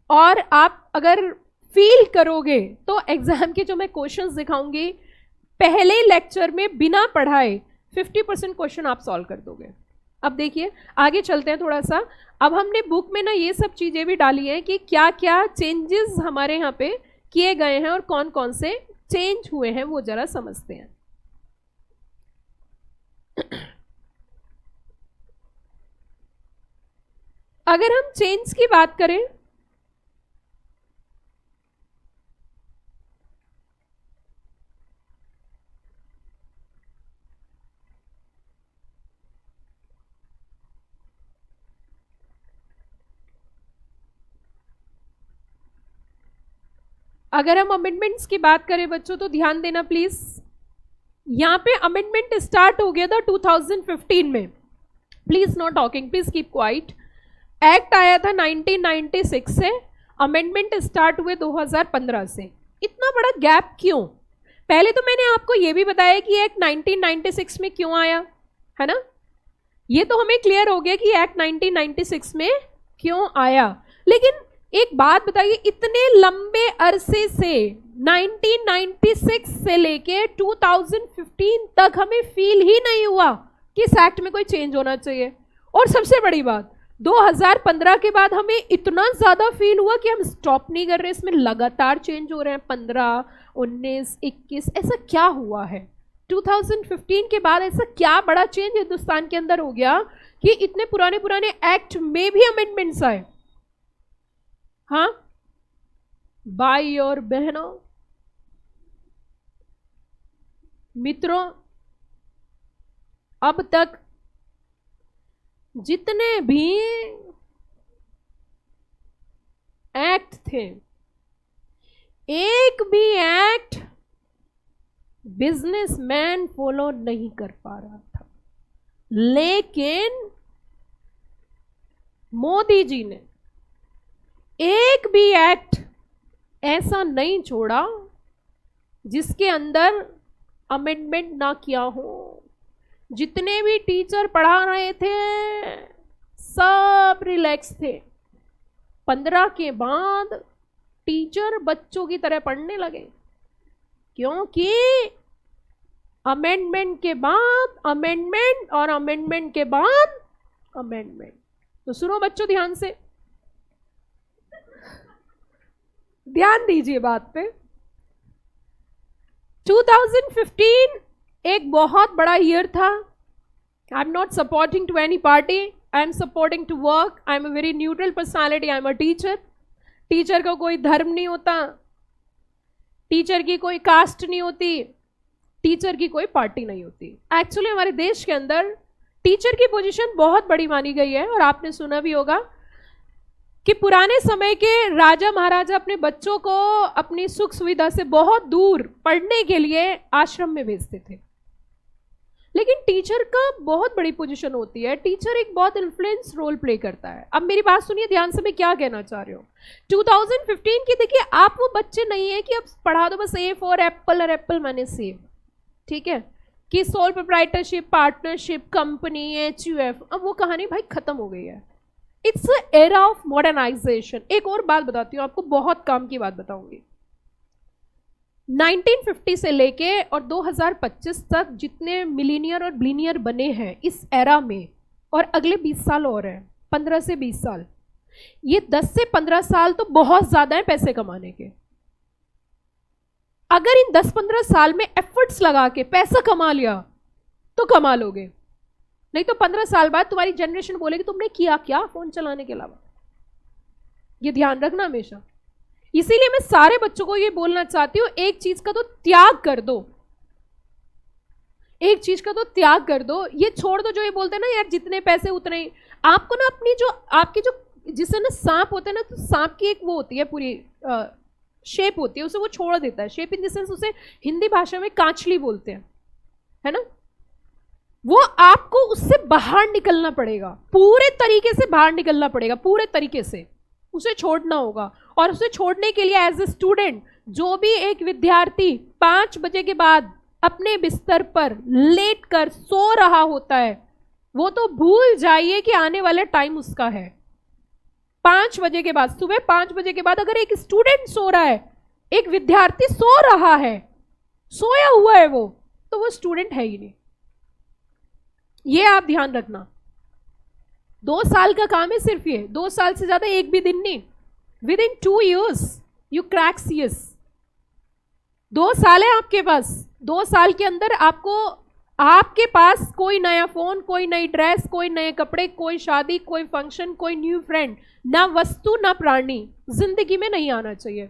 और आप अगर फील करोगे तो एग्जाम के जो मैं क्वेश्चंस दिखाऊंगी पहले लेक्चर में बिना पढ़ाए 50% क्वेश्चन आप सॉल्व कर दोगे। अब देखिए आगे चलते हैं थोड़ा सा। अब हमने बुक में ना ये सब चीजें भी डाली हैं कि क्या क्या चेंजेस हमारे यहाँ पे किए गए हैं और कौन कौन से चेंज हुए हैं, वो जरा समझते हैं। अगर हम चेंज की बात करें, अगर हम अमेंडमेंट्स की बात करें बच्चों तो ध्यान देना प्लीज। यहां पे अमेंडमेंट स्टार्ट हो गया था 2015 में। Please know talking, please keep quite. Act आया था 1996 से, अमेंडमेंट स्टार्ट हुए 2015 से। इतना बड़ा गैप क्यों? पहले तो मैंने आपको यह भी बताया कि एक्ट 1996 में क्यों आया, है ना? ये तो हमें क्लियर हो गया कि एक्ट 1996 में क्यों आया, लेकिन एक बात बताइए, इतने लंबे अरसे से 1996 से लेके 2015 तक हमें फील ही नहीं हुआ कि इस एक्ट में कोई चेंज होना चाहिए। और सबसे बड़ी बात 2015 के बाद हमें इतना ज्यादा फील हुआ कि हम स्टॉप नहीं कर रहे, इसमें लगातार चेंज हो रहे हैं। 15, 19, 21, ऐसा क्या हुआ है? 2015 के बाद ऐसा क्या बड़ा चेंज हिंदुस्तान के अंदर हो गया कि इतने पुराने पुराने एक्ट में भी अमेंडमेंट्स आए? हाँ भाई और बहनों, मित्रों, अब तक जितने भी एक्ट थे, एक भी एक्ट बिजनेसमैन फॉलो नहीं कर पा रहा था, लेकिन मोदी जी ने एक भी एक्ट ऐसा नहीं छोड़ा जिसके अंदर अमेंडमेंट ना किया हो। जितने भी टीचर पढ़ा रहे थे सब रिलैक्स थे। 15 के बाद टीचर बच्चों की तरह पढ़ने लगे, क्योंकि अमेंडमेंट के बाद अमेंडमेंट और अमेंडमेंट के बाद अमेंडमेंट। तो सुनो बच्चों ध्यान से, ध्यान दीजिए बात पे। 2015 एक बहुत बड़ा ईयर था। I am not supporting to any party, I am supporting to work, I am a very neutral personality, I am a teacher. Teacher का कोई धर्म नहीं होता, टीचर की कोई कास्ट नहीं होती, टीचर की कोई पार्टी नहीं होती। एक्चुअली हमारे देश के अंदर टीचर की पोजीशन बहुत बड़ी मानी गई है, और आपने सुना भी होगा कि पुराने समय के राजा महाराजा अपने बच्चों को अपनी सुख सुविधा से बहुत दूर पढ़ने के लिए आश्रम में भेजते थे। लेकिन टीचर का बहुत बड़ी पोजीशन होती है, टीचर एक बहुत इन्फ्लुएंस रोल प्ले करता है। अब मेरी बात सुनिए ध्यान से, मैं क्या कहना चाह रही हूँ। 2015 की देखिए, आप वो बच्चे नहीं है कि अब पढ़ा दो बस ए फॉर एप्पल और एप्पल माने सेब, ठीक है, कि sole proprietorship, partnership, company, HUF, अब वो कहानी भाई खत्म हो गई है। It's era of modernization. एक और बात बताती हूँ आपको, बहुत काम की बात बताऊंगी। 1950 से लेके और 2025 तक जितने मिलीनियर और बिलीनियर बने हैं इस एरा में, और अगले 20 साल और हैं, 15 से 20 साल, ये 10 से 15 साल तो बहुत ज्यादा है पैसे कमाने के। अगर इन 10-15 साल में एफर्ट्स लगा के पैसा कमा लिया तो कमा लोगे, नहीं तो 15 साल बाद तुम्हारी जनरेशन बोलेगी तुमने किया क्या फोन चलाने के अलावा। ये ध्यान रखना हमेशा। इसीलिए मैं सारे बच्चों को ये बोलना चाहती हूं, एक चीज का तो त्याग कर दो, एक चीज का तो त्याग कर दो। ये छोड़ दो जो ये बोलते हैं ना यार जितने पैसे उतने ही। आपको ना अपनी जो आपकी जो जिससे ना सांप होते हैं ना, तो सांप की एक वो होती है पूरी शेप होती है, उसे वो छोड़ देता है। शेप इन द सेंस उसे हिंदी भाषा में कांचली बोलते हैं, है ना। वो आपको उससे बाहर निकलना पड़ेगा, पूरे तरीके से बाहर निकलना पड़ेगा, पूरे तरीके से उसे छोड़ना होगा। और उसे छोड़ने के लिए एज ए स्टूडेंट, जो भी एक विद्यार्थी 5 बजे के बाद अपने बिस्तर पर लेट कर सो रहा होता है, वो तो भूल जाइए कि आने वाला टाइम उसका है। 5 बजे के बाद, सुबह 5 बजे के बाद अगर एक स्टूडेंट सो रहा है, एक विद्यार्थी सो रहा है, सोया हुआ है तो वो स्टूडेंट है ही नहीं। ये आप ध्यान रखना। 2 साल का काम है सिर्फ ये, 2 साल से ज्यादा एक भी दिन नहीं। With in 2 years you crack CS। 2 साल है आपके पास, 2 साल के अंदर आपके पास कोई नया फोन, कोई नई ड्रेस, कोई नए कपड़े, कोई शादी, कोई फंक्शन, कोई न्यू फ्रेंड, ना वस्तु ना प्राणी जिंदगी में नहीं आना चाहिए।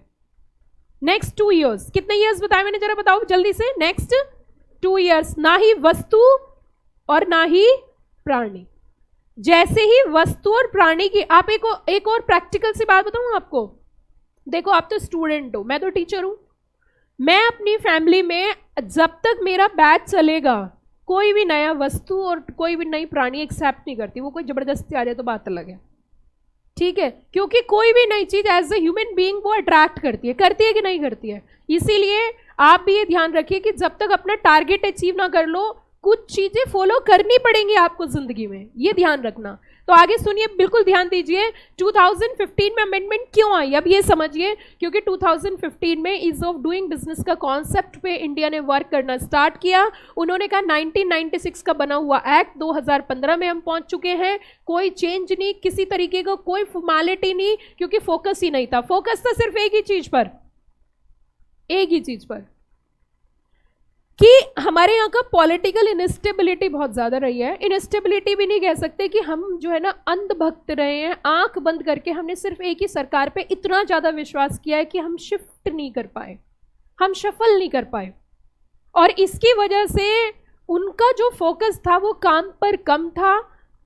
नेक्स्ट 2 years, कितने ईयर्स बताए मैंने, जरा बताओ जल्दी से। नेक्स्ट 2 years, ना ही वस्तु और ना ही प्राणी। जैसे ही वस्तु और प्राणी की, आप एक और प्रैक्टिकल सी बात बताऊं आपको। देखो आप तो स्टूडेंट हो, मैं तो टीचर हूं। मैं अपनी फैमिली में जब तक मेरा बैच चलेगा कोई भी नया वस्तु और कोई भी नई प्राणी एक्सेप्ट नहीं करती। वो कोई जबरदस्ती आ जाए तो बात अलग है, ठीक है, क्योंकि कोई भी नई चीज एज ए ह्यूमन बीइंग वो अट्रैक्ट करती है कि नहीं करती है। इसीलिए आप भी ये ध्यान रखिए कि जब तक अपना टारगेट अचीव ना कर लो, कुछ चीजें फॉलो करनी पड़ेंगी आपको जिंदगी में, ये ध्यान रखना। तो आगे सुनिए, बिल्कुल ध्यान दीजिए। 2015 में अमेंडमेंट क्यों आई, अब ये समझिए। क्योंकि 2015 में ईज ऑफ डूइंग बिजनेस का कॉन्सेप्ट पे इंडिया ने वर्क करना स्टार्ट किया। उन्होंने कहा 1996 का बना हुआ एक्ट 2015 में हम पहुंच चुके हैं, कोई चेंज नहीं, किसी तरीके का कोई फॉर्मेलिटी नहीं, क्योंकि फोकस ही नहीं था। फोकस था सिर्फ एक ही चीज पर, एक ही चीज पर, कि हमारे यहाँ का पॉलिटिकल इनस्टेबिलिटी बहुत ज्यादा रही है। इनस्टेबिलिटी भी नहीं कह सकते, कि हम जो है ना अंधभक्त रहे हैं, आंख बंद करके हमने सिर्फ एक ही सरकार पे इतना ज्यादा विश्वास किया है कि हम शिफ्ट नहीं कर पाए, हम शफल नहीं कर पाए। और इसकी वजह से उनका जो फोकस था वो काम पर कम था,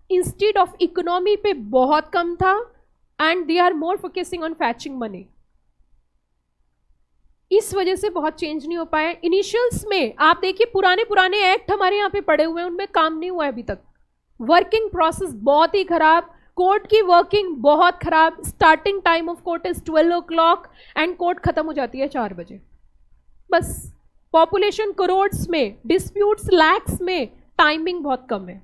इंस्टेड ऑफ इकोनॉमी पे बहुत कम था, and they are more focusing on fetching money. इस वजह से बहुत चेंज नहीं हो पाया। इनिशियल्स में आप देखिए पुराने एक्ट हमारे यहाँ पे पड़े हुए हैं, उनमें काम नहीं हुआ है अभी तक। वर्किंग प्रोसेस बहुत ही खराब, कोर्ट की वर्किंग बहुत खराब। Starting time of court is 12 o'clock and court खत्म हो जाती है 4 बजे बस। पॉपुलेशन करोड़्स में, डिस्प्यूट्स लैक्स में, टाइमिंग बहुत कम है।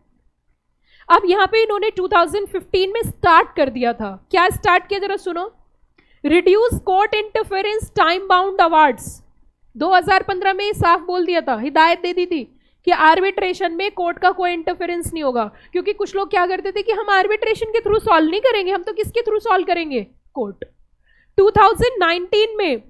अब यहाँ पे इन्होंने 2015 में स्टार्ट कर दिया था। क्या स्टार्ट किया जरा सुनो। Reduce court interference time bound awards. 2015 में साफ बोल दिया था, हिदायत दे दी थी कि आर्बिट्रेशन में कोर्ट का कोई इंटरफेरेंस नहीं होगा। क्योंकि कुछ लोग क्या करते थे कि हम आर्बिट्रेशन के थ्रू सॉल्व नहीं करेंगे, हम तो किसके थ्रू सॉल्व करेंगे, कोर्ट। 2019 में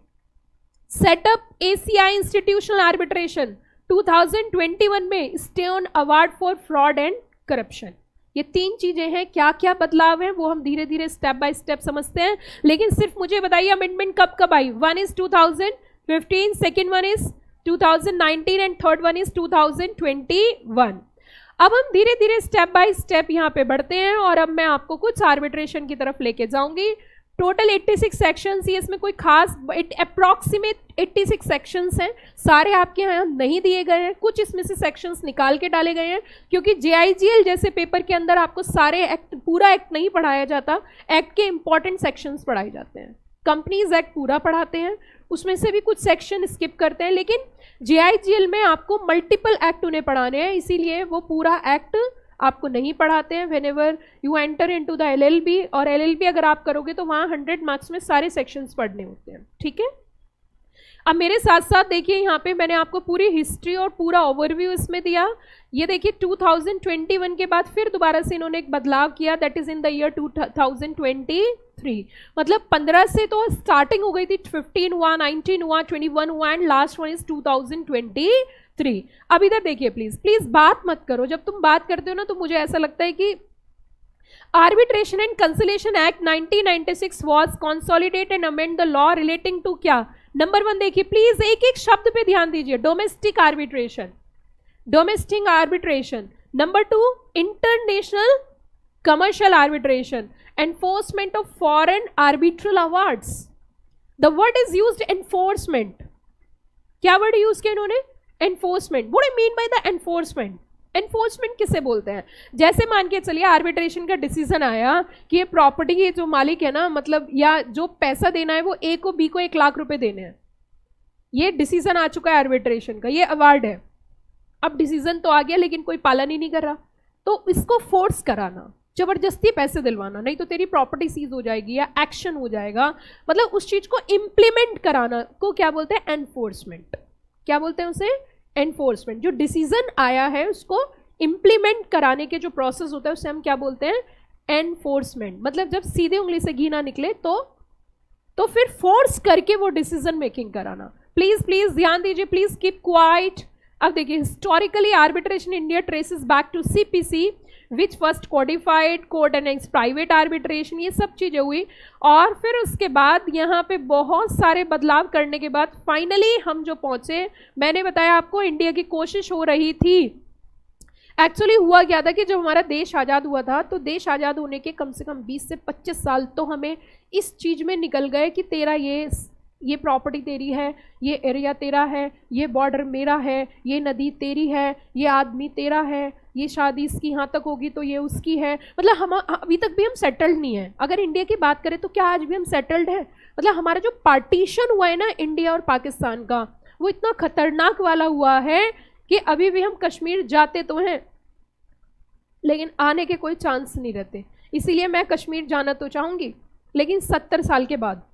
सेटअप एसीआई इंस्टीट्यूशनल आर्बिट्रेशन, 2021 में stern award for fraud and corruption. ये 3 चीजें हैं, क्या क्या बदलाव हैं वो हम धीरे धीरे स्टेप बाय स्टेप समझते हैं। लेकिन सिर्फ मुझे बताइए अमेंडमेंट कब कब आई। 1 is 2015, second 1 is 2019 and third 1 is 2021। अब हम धीरे धीरे स्टेप बाय स्टेप यहाँ पे बढ़ते हैं और अब मैं आपको कुछ आर्बिट्रेशन की तरफ लेके जाऊंगी। टोटल 86 सेक्शंस, ये इसमें कोई खास अप्रॉक्सीमेट 86 सेक्शंस हैं, सारे आपके यहाँ नहीं दिए गए हैं, कुछ इसमें से सेक्शंस निकाल के डाले गए हैं क्योंकि JIGL जैसे पेपर के अंदर आपको सारे एक्ट, पूरा एक्ट नहीं पढ़ाया जाता, एक्ट के इंपॉर्टेंट सेक्शंस पढ़ाए जाते हैं। कंपनीज एक्ट पूरा पढ़ाते हैं, उसमें से भी कुछ सेक्शन स्किप करते हैं, लेकिन JIGL में आपको मल्टीपल एक्ट उन्हें पढ़ाने हैं, इसीलिए वो पूरा एक्ट आपको नहीं पढ़ाते हैं। When ever you enter into the LLB, और LLB अगर आप करोगे तो वहाँ 100 मार्क्स में सारे सेक्शंस पढ़ने होते हैं, ठीक है। अब मेरे साथ साथ देखिए यहाँ पे मैंने आपको पूरी हिस्ट्री और पूरा ओवरव्यू इसमें दिया। ये देखिए 2021 के बाद फिर दोबारा से इन्होंने एक बदलाव किया, that is in the year 2023। मतलब 15 से तो स्टार्टिंग हो गई थी, 15 हुआ, 19 हुआ, 21 हुआ एंड लास्ट वन इज 2023। अब इधर देखिए प्लीज प्लीज बात मत करो, जब तुम बात करते हो ना तो मुझे ऐसा लगता है कि arbitration and conciliation act 1996 was consolidate and amend the law relating to क्या। नंबर 1 देखिए प्लीज, एक एक शब्द पे ध्यान दीजिए। Domestic arbitration, domestic arbitration. Number 2 international commercial arbitration, enforcement of foreign arbitral awards. The word is used enforcement, क्या word use किया इन्होंने, enforcement. What I mean by the enforcement, enforcement किसे बोलते हैं। जैसे मान के चलिए आर्बिट्रेशन का डिसीजन आया कि ये प्रॉपर्टी के जो मालिक है ना, मतलब या जो पैसा देना है वो A को B को 1 लाख रुपए देने हैं, ये डिसीजन आ चुका है आर्बिट्रेशन का, ये अवार्ड है। अब डिसीजन तो आ गया लेकिन कोई पालन ही नहीं कर रहा, तो इसको फोर्स कराना, जबरदस्ती पैसे दिलवाना, नहीं तो तेरी प्रॉपर्टी सीज हो जाएगी या एक्शन हो जाएगा, मतलब उस चीज को इम्प्लीमेंट कराना को क्या बोलते हैं, एनफोर्समेंट। क्या बोलते हैं उसे, एनफोर्समेंट। जो डिसीजन आया है उसको इम्प्लीमेंट कराने के जो प्रोसेस होता है उसे हम क्या बोलते हैं, एनफोर्समेंट। मतलब जब सीधे उंगली से घी ना निकले तो फिर फोर्स करके वो डिसीजन मेकिंग कराना। प्लीज प्लीज ध्यान दीजिए, प्लीज कीप क्वाइट। अब देखिए historically arbitration India traces back to CPC which first codified code and private arbitration, ये सब चीजें हुई और फिर उसके बाद यहाँ पे बहुत सारे बदलाव करने के बाद फाइनली हम जो पहुंचे, मैंने बताया आपको इंडिया की कोशिश हो रही थी। एक्चुअली हुआ क्या था कि जब हमारा देश आज़ाद हुआ था तो देश आज़ाद होने के कम से कम 20 से 25 साल तो हमें इस चीज़ में निकल गए कि तेरा ये प्रॉपर्टी तेरी है, ये एरिया तेरा है, ये बॉर्डर मेरा है, ये नदी तेरी है, ये आदमी तेरा है, ये शादी इसकी यहाँ तक होगी तो ये उसकी है। मतलब हम अभी तक भी हम सेटल्ड नहीं है। अगर इंडिया की बात करें तो क्या आज भी हम सेटल्ड हैं? मतलब हमारा जो पार्टीशन हुआ है ना इंडिया और पाकिस्तान का, वो इतना खतरनाक वाला हुआ है कि अभी भी हम कश्मीर जाते तो हैं लेकिन आने के कोई चांस नहीं रहते। इसीलिए मैं कश्मीर जाना तो चाहूँगी लेकिन 70 साल के बाद,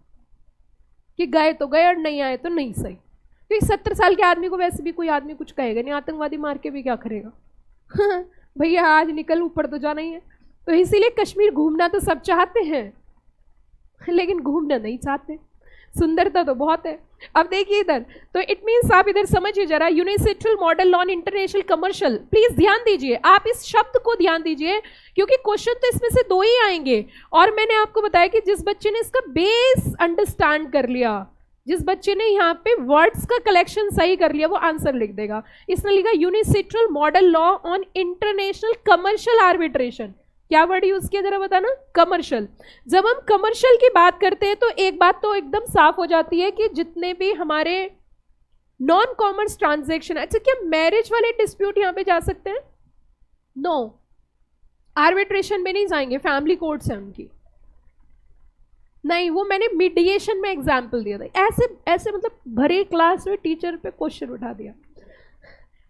कि गए तो गए और नहीं आए तो नहीं सही, क्योंकि 70 साल के आदमी को वैसे भी कोई आदमी कुछ कहेगा नहीं, आतंकवादी मार के भी क्या करेगा भैया आज निकल ऊपर तो जाना ही है। तो इसीलिए कश्मीर घूमना तो सब चाहते हैं लेकिन घूमना नहीं चाहते, सुंदरता तो बहुत है। अब देखिए इधर, तो इट मीन्स आप इधर समझिए जरा, UNCITRAL model on international commercial. Please ध्यान दीजिए, आप इस शब्द को ध्यान दीजिए क्योंकि क्वेश्चन तो इसमें से 2 ही आएंगे। और मैंने आपको बताया कि जिस बच्चे ने इसका बेस अंडरस्टैंड कर लिया, जिस बच्चे ने यहाँ पे वर्ड्स का कलेक्शन सही कर लिया, वो आंसर लिख देगा। इसने लिखा UNCITRAL model law on international commercial arbitration. क्या वर्ड यूज किया जरा बताना, कमर्शियल। जब हम कमर्शियल की बात करते हैं तो एक बात तो एकदम साफ हो जाती है कि जितने भी हमारे नॉन कॉमर्स ट्रांजैक्शन, अच्छा क्या मैरिज वाले डिस्प्यूट यहाँ पे जा सकते हैं? नो, आर्बिट्रेशन में नहीं जाएंगे, फैमिली कोर्ट्स हैं उनकी, नहीं। वो मैंने मीडिएशन में एग्जाम्पल दिया था। ऐसे मतलब भरे क्लास में टीचर पे क्वेश्चन उठा दिया,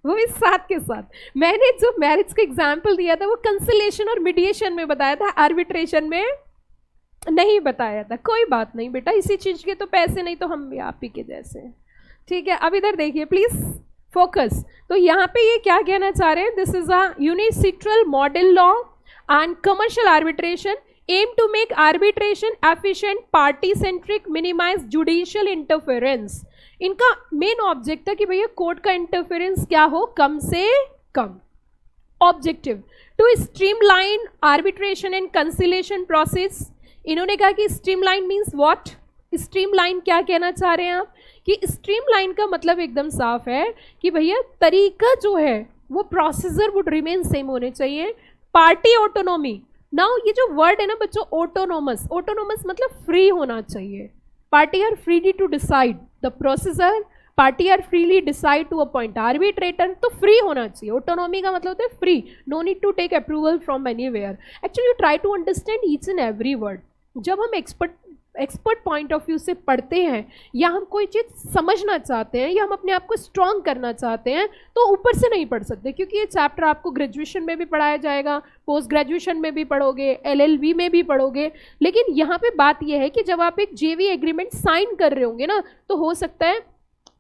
वो भी साथ के साथ। मैंने जो मैरिज का एग्जाम्पल दिया था वो कंसिलेशन और मीडिएशन में बताया था, आर्बिट्रेशन में नहीं बताया था। कोई बात नहीं बेटा, इसी चीज के तो पैसे नहीं तो हम भी आप ही के जैसे हैं, ठीक है। अब इधर देखिए प्लीज फोकस। तो यहाँ पे ये क्या कहना चाह रहे हैं, this is a UNCITRAL model law and commercial arbitration aim to make arbitration efficient, party centric, minimise judicial interference. इनका मेन ऑब्जेक्ट था कि भैया कोर्ट का इंटरफेरेंस क्या हो, कम से कम। Objective to streamline arbitration and conciliation process. इन्होंने कहा कि स्ट्रीमलाइन मीन्स व्हाट, स्ट्रीमलाइन क्या कहना चाह रहे हैं आप, कि स्ट्रीमलाइन का मतलब एकदम साफ है कि भैया तरीका जो है वो प्रोसीजर वुड रिमेन सेम होने चाहिए। पार्टी ऑटोनॉमी, नाउ ये जो वर्ड है ना बच्चों, ऑटोनोमस, ऑटोनोमस मतलब फ्री होना चाहिए। Party are freely to decide the procedure, party are freely decide to appoint arbitrator, तो फ्री होना चाहिए। ऑटोनॉमी का मतलब होता है free, no need to take approval from anywhere. Actually you try to understand each and every word. जब हम expert point of view से पढ़ते हैं या हम कोई चीज़ समझना चाहते हैं या हम अपने आप को स्ट्रॉन्ग करना चाहते हैं तो ऊपर से नहीं पढ़ सकते, क्योंकि ये चैप्टर आपको ग्रेजुएशन में भी पढ़ाया जाएगा, पोस्ट ग्रेजुएशन में भी पढ़ोगे, LLB में भी पढ़ोगे। लेकिन यहाँ पे बात यह है कि जब आप एक JV एग्रीमेंट साइन कर रहे होंगे ना, तो हो सकता है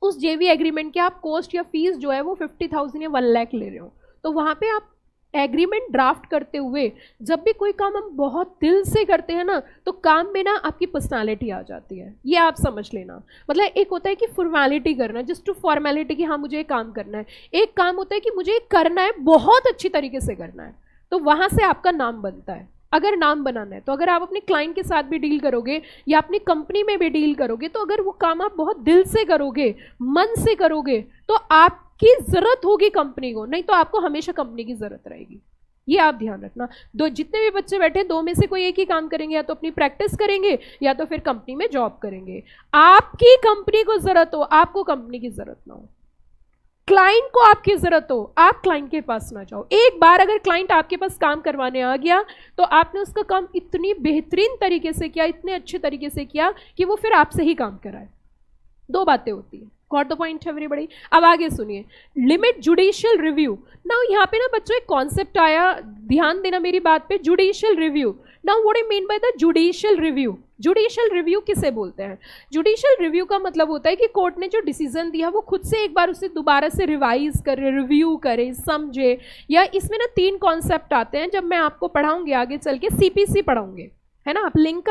उस JV एग्रीमेंट के आप कॉस्ट या फीस जो है वो 50,000 या 1 लाख ले रहे हो। तो वहाँ पे आप एग्रीमेंट ड्राफ्ट करते हुए जब भी कोई काम हम बहुत दिल से करते हैं ना, तो काम में ना आपकी पर्सनालिटी आ जाती है, ये आप समझ लेना। मतलब एक होता है कि फॉर्मेलिटी करना, जस्ट टू फॉर्मेलिटी कि हाँ मुझे ये काम करना है, एक काम होता है कि मुझे ये करना है, बहुत अच्छी तरीके से करना है, तो वहाँ से आपका नाम बनता है। अगर नाम बनाना है तो अगर आप अपने क्लाइंट के साथ भी डील करोगे या अपनी कंपनी में भी डील करोगे, तो अगर वो काम आप बहुत दिल से करोगे, मन से करोगे, तो आपकी ज़रूरत होगी कंपनी को, नहीं तो आपको हमेशा कंपनी की ज़रूरत रहेगी। ये आप ध्यान रखना। दो जितने भी बच्चे बैठे, दो में से कोई एक ही काम करेंगे, या तो अपनी प्रैक्टिस करेंगे या तो फिर कंपनी में जॉब करेंगे। आपकी कंपनी को ज़रूरत हो, आपको कंपनी की ज़रूरत ना हो। क्लाइंट को आपकी ज़रूरत हो, आप क्लाइंट के पास ना जाओ। एक बार अगर क्लाइंट आपके पास काम करवाने आ गया तो आपने उसका काम इतनी बेहतरीन तरीके से किया, इतने अच्छे तरीके से किया कि वो फिर आपसे ही काम कराए। दो बातें होती हैं। Got the point everybody? अब आगे सुनिए, लिमिट जुडिशियल रिव्यू। नाउ यहाँ पे ना बच्चों एक कॉन्सेप्ट आया, ध्यान देना मेरी बात पे, judicial review. Now what I mean by the judicial review? Judicial review किसे बोलते हैं? जुडिशियल रिव्यू का मतलब होता है कि कोर्ट ने जो डिसीजन दिया वो खुद से एक बार उसे दोबारा से रिवाइज करे, रिव्यू करे, समझे। या इसमें ना 3 कॉन्सेप्ट आते हैं, जब मैं आपको पढ़ाऊंगी आगे चल के, CPC पढ़ाऊंगे, है ना, आप लिंक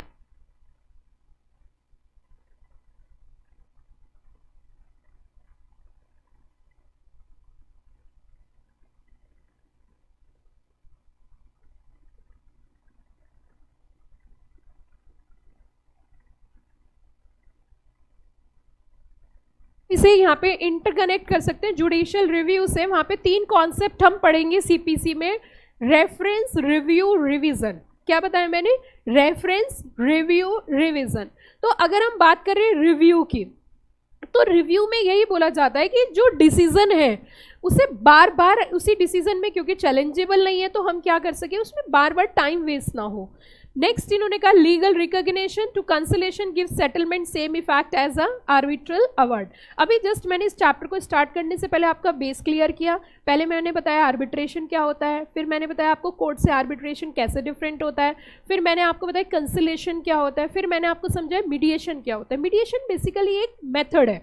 इसे यहाँ पे इंटरकनेक्ट कर सकते हैं जुडिशियल रिव्यू से। वहाँ पे 3 कॉन्सेप्ट हम पढ़ेंगे CPC में, रेफरेंस, रिव्यू, रिवीजन। क्या बताया मैंने? Reference, review, revision. तो अगर हम बात करें रिव्यू की, तो रिव्यू में यही बोला जाता है कि जो डिसीजन है उसे बार बार उसी डिसीजन में, क्योंकि चैलेंजेबल नहीं है तो हम क्या कर सके, उसमें बार बार टाइम वेस्ट ना हो। नेक्स्ट इन्होंने कहा legal recognition to consolation give settlement same effect as a arbitral award. अभी जस्ट मैंने इस चैप्टर को स्टार्ट करने से पहले आपका बेस क्लियर किया। पहले मैंने बताया आर्बिट्रेशन क्या होता है, फिर मैंने बताया आपको कोर्ट से आर्बिट्रेशन कैसे डिफरेंट होता है, फिर मैंने आपको बताया कंसोलेशन क्या होता है, फिर मैंने आपको समझाया मीडिएशन क्या होता है। मीडिएशन बेसिकली एक मेथड है।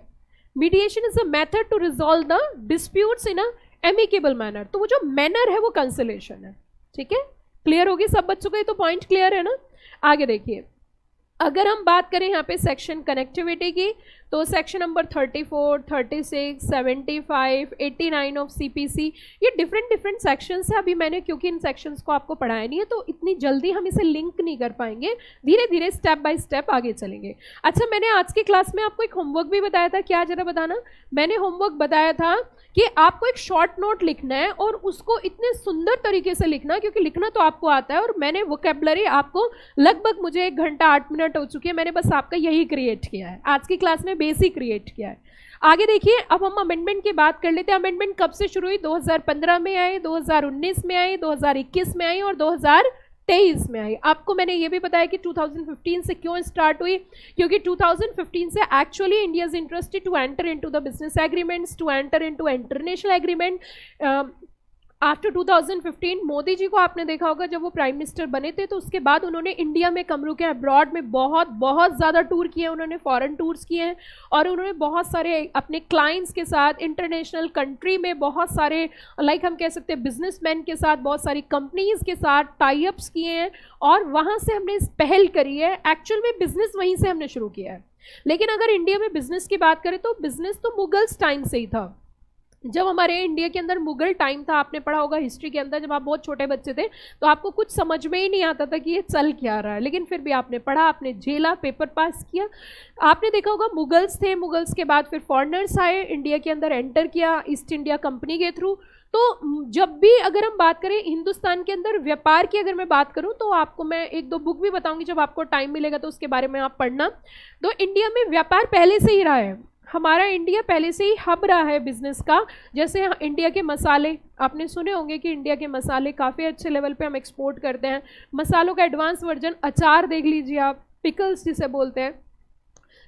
Mediation is a method to resolve the disputes in a amicable manner. तो वो जो मैनर है वो कंसोलेशन है। ठीक है, क्लियर होगी सब बच्चों को? ये तो पॉइंट क्लियर है ना? आगे देखिए, अगर हम बात करें यहाँ पे सेक्शन कनेक्टिविटी की, तो सेक्शन नंबर 34, 36, 75, 89 ऑफ CPC, ये डिफरेंट सेक्शंस है। अभी मैंने क्योंकि इन सेक्शंस को आपको पढ़ाया नहीं है तो इतनी जल्दी हम इसे लिंक नहीं कर पाएंगे, धीरे धीरे स्टेप बाय स्टेप आगे चलेंगे। अच्छा, मैंने आज की क्लास में आपको एक होमवर्क भी बताया था, क्या जरा बताना? मैंने होमवर्क बताया था कि आपको एक शॉर्ट नोट लिखना है और उसको इतने सुंदर तरीके से लिखना, क्योंकि लिखना तो आपको आता है, और मैंने वोकैबुलरी आपको लगभग, मुझे 1 घंटा 8 मिनट हो चुकी है, मैंने बस आपका यही क्रिएट किया है आज की क्लास में, बेसिक क्रिएट किया है। आगे देखिए, अब हम अमेंडमेंट की बात कर लेते हैं। अमेंडमेंट कब से शुरू हुई? 2015 में आई, 2019 में आई, 2021 में आई और 2023 में आई। आपको मैंने ये भी बताया कि 2015 से क्यों स्टार्ट हुई, क्योंकि 2015 से actually India is interested to enter into the business agreements, to enter into international agreement. After 2015 Modi ji को आपने देखा होगा जब वो प्राइम मिनिस्टर बने थे, तो उसके बाद उन्होंने इंडिया में कम रुके, अब्रॉड में बहुत बहुत ज़्यादा टूर किए उन्होंने, फॉरेन टूर्स किए हैं, और उन्होंने बहुत सारे अपने क्लाइंट्स के साथ इंटरनेशनल कंट्री में बहुत सारे लाइक हम कह सकते हैं बिजनेसमैन के साथ, बहुत सारी कंपनीज के साथ टाई अप्स किए हैं, और वहाँ से हमने पहल करी है। एक्चुअल में बिजनेस वहीं से हमने शुरू किया है। लेकिन अगर इंडिया में बिजनेस की बात करें तो बिजनेस तो मुगल्स टाइम से ही था। जब हमारे इंडिया के अंदर मुगल टाइम था, आपने पढ़ा होगा हिस्ट्री के अंदर, जब आप बहुत छोटे बच्चे थे तो आपको कुछ समझ में ही नहीं आता था कि ये चल क्या रहा है, लेकिन फिर भी आपने पढ़ा, आपने झेला, पेपर पास किया। आपने देखा होगा मुगल्स थे, मुगल्स के बाद फिर फॉरेनर्स आए, इंडिया के अंदर एंटर किया ईस्ट इंडिया कंपनी के थ्रू। तो जब भी अगर हम बात करें हिंदुस्तान के अंदर व्यापार की, अगर मैं बात करूं तो आपको मैं एक दो बुक भी बताऊंगी, जब आपको टाइम मिलेगा तो उसके बारे में आप पढ़ना। तो इंडिया में व्यापार पहले से ही रहा है, हमारा इंडिया पहले से ही हब रहा है बिजनेस का। जैसे इंडिया के मसाले आपने सुने होंगे कि इंडिया के मसाले काफ़ी अच्छे लेवल पे हम एक्सपोर्ट करते हैं। मसालों का एडवांस वर्जन अचार देख लीजिए आप, पिकल्स जिसे बोलते हैं,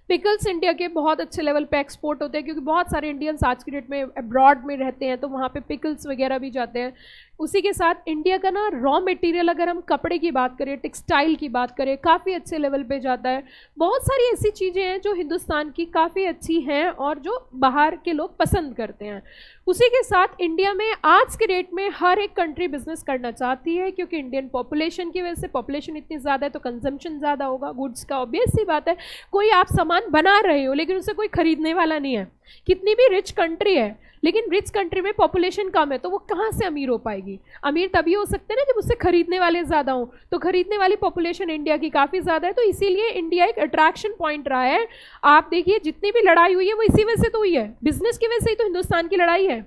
पिकल्स इंडिया के बहुत अच्छे लेवल पे एक्सपोर्ट होते हैं, क्योंकि बहुत सारे इंडियंस आज की डेट में अब्रॉड में रहते हैं, तो वहाँ पे पिकल्स वगैरह भी जाते हैं। उसी के साथ इंडिया का ना रॉ मटेरियल, अगर हम कपड़े की बात करें, टेक्सटाइल की बात करें, काफ़ी अच्छे लेवल पे जाता है। बहुत सारी ऐसी चीज़ें हैं जो हिंदुस्तान की काफ़ी अच्छी हैं और जो बाहर के लोग पसंद करते हैं। उसी के साथ इंडिया में आज के डेट में हर एक कंट्री बिजनेस करना चाहती है, क्योंकि इंडियन पॉपुलेशन की वजह से, पॉपुलेशन इतनी ज़्यादा है तो कंजम्पशन ज़्यादा होगा गुड्स का, ऑब्वियस सी बात है। कोई आप सामान बना रहे हो लेकिन उसे कोई खरीदने वाला नहीं है, कितनी भी रिच कंट्री है लेकिन रिच कंट्री में पॉपुलेशन कम है, तो वो कहाँ से अमीर हो पाएगी? अमीर तभी हो सकते हैं ना जब उससे खरीदने वाले ज़्यादा हों, तो खरीदने वाली पॉपुलेशन इंडिया की काफ़ी ज़्यादा है, तो इसीलिए इंडिया एक अट्रैक्शन पॉइंट रहा है। आप देखिए जितनी भी लड़ाई हुई है वो इसी वजह से तो हुई है, बिजनेस की वजह से ही तो हिंदुस्तान की लड़ाई है।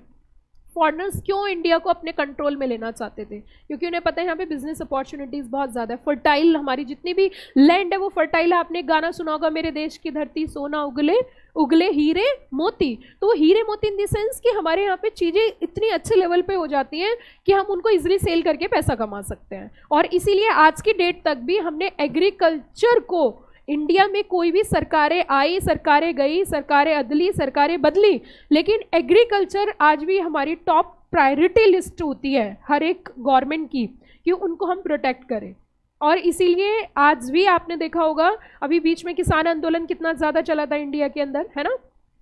फॉरेनर्स क्यों इंडिया को अपने कंट्रोल में लेना चाहते थे? क्योंकि उन्हें पता है यहाँ पे बिजनेस अपॉर्चुनिटीज़ बहुत ज़्यादा है, फर्टाइल, हमारी जितनी भी लैंड है वो फर्टाइल है। आपने गाना सुना होगा, मेरे देश की धरती सोना उगले उगले हीरे मोती। तो वो हीरे मोती इन द सेंस कि हमारे यहाँ पे चीज़ें इतनी अच्छे लेवल पे हो जाती हैं कि हम उनको इजीली सेल करके पैसा कमा सकते हैं। और इसीलिए आज की डेट तक भी हमने एग्रीकल्चर को, इंडिया में कोई भी सरकारें आई, सरकारें गई, सरकारें अदली, सरकारें बदली, लेकिन एग्रीकल्चर आज भी हमारी टॉप प्रायोरिटी लिस्ट होती है हर एक गवर्नमेंट की, कि उनको हम प्रोटेक्ट करें। और इसीलिए आज भी आपने देखा होगा, अभी बीच में किसान आंदोलन कितना ज़्यादा चला था इंडिया के अंदर, है ना?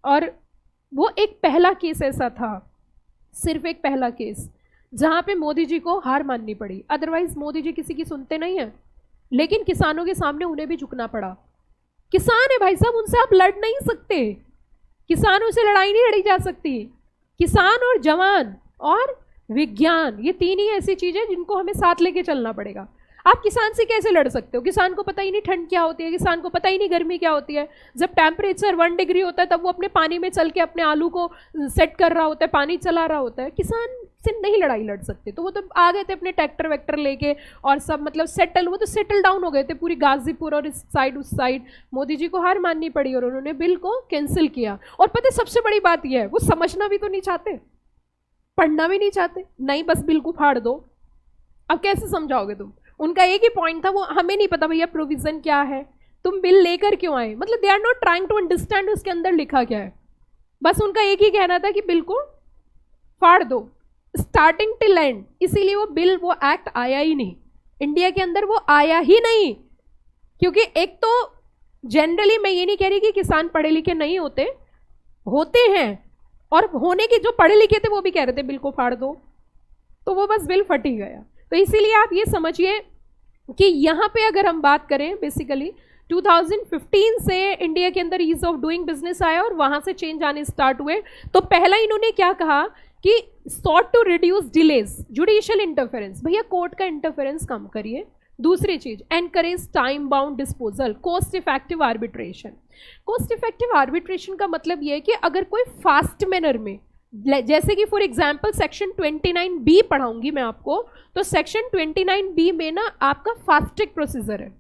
और वो एक पहला केस ऐसा था, सिर्फ एक पहला केस, जहाँ पे मोदी जी को हार माननी पड़ी। अदरवाइज मोदी जी किसी की सुनते नहीं हैं, लेकिन किसानों के सामने उन्हें भी झुकना पड़ा। किसान है भाई साहब, उनसे आप लड़ नहीं सकते, किसानों से लड़ाई नहीं लड़ी जा सकती। किसान और जवान और विज्ञान, ये तीन ही ऐसी चीजें जिनको हमें साथ लेके चलना पड़ेगा। आप किसान से कैसे लड़ सकते हो? किसान को पता ही नहीं ठंड क्या होती है, किसान को पता ही नहीं गर्मी क्या होती है। जब टेम्परेचर 1 डिग्री होता है तब वो अपने पानी में चल के अपने आलू को सेट कर रहा होता है, पानी चला रहा होता है। किसान से नहीं लड़ाई लड़ सकते। तो वो तो आ गए थे अपने ट्रैक्टर वैक्टर लेके और सब, मतलब सेटल, वो तो सेटल डाउन हो गए थे पूरी गाजीपुर और इस साइड उस साइड। मोदी जी को हार माननी पड़ी और उन्होंने बिल को कैंसिल किया। और पता है सबसे बड़ी बात यह है, वो समझना भी तो नहीं चाहते, पढ़ना भी नहीं चाहते, नहीं बस बिल को फाड़ दो। अब कैसे समझाओगे तुम? उनका एक ही पॉइंट था, वो हमें नहीं पता भैया प्रोविजन क्या है, तुम बिल लेकर क्यों आए। मतलब they are not trying to understand उसके अंदर लिखा क्या है। बस उनका एक ही कहना था कि बिल को फाड़ दो, स्टार्टिंग टिल एंड। इसीलिए वो बिल, वो एक्ट आया ही नहीं इंडिया के अंदर, वो आया ही नहीं। क्योंकि एक तो जनरली, मैं ये नहीं कह रही कि किसान पढ़े लिखे नहीं होते, होते हैं, और होने के जो पढ़े लिखे थे वो भी कह रहे थे बिल को फाड़ दो, तो वो बस बिल फट ही गया। तो इसीलिए आप ये समझिए कि यहाँ पे अगर हम बात करें, बेसिकली 2015 से इंडिया के अंदर ईज ऑफ डूइंग बिजनेस आया और वहाँ से चेंज आने स्टार्ट हुए। तो पहला इन्होंने क्या कहा कि sought to reduce delays, judicial interference, भैया कोर्ट का इंटरफेरेंस कम करिए। दूसरी चीज, encourage time bound disposal, cost effective arbitration. Cost effective arbitration का मतलब यह है कि अगर कोई फास्ट मैनर में, जैसे कि फॉर एग्जांपल सेक्शन 29B पढ़ाऊंगी मैं आपको, तो सेक्शन 29B में ना आपका फास्ट ट्रैक प्रोसीजर है।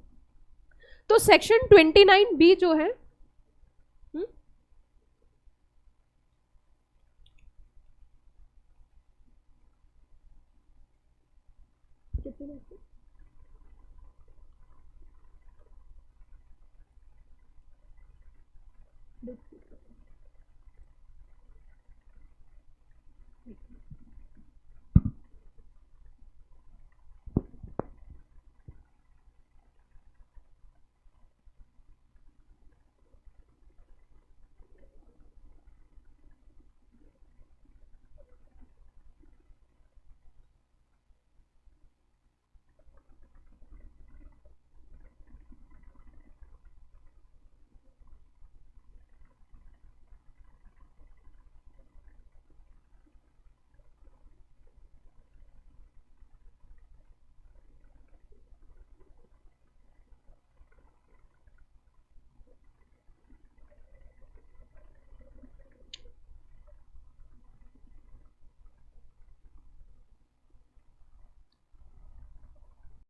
तो सेक्शन 29B जो है,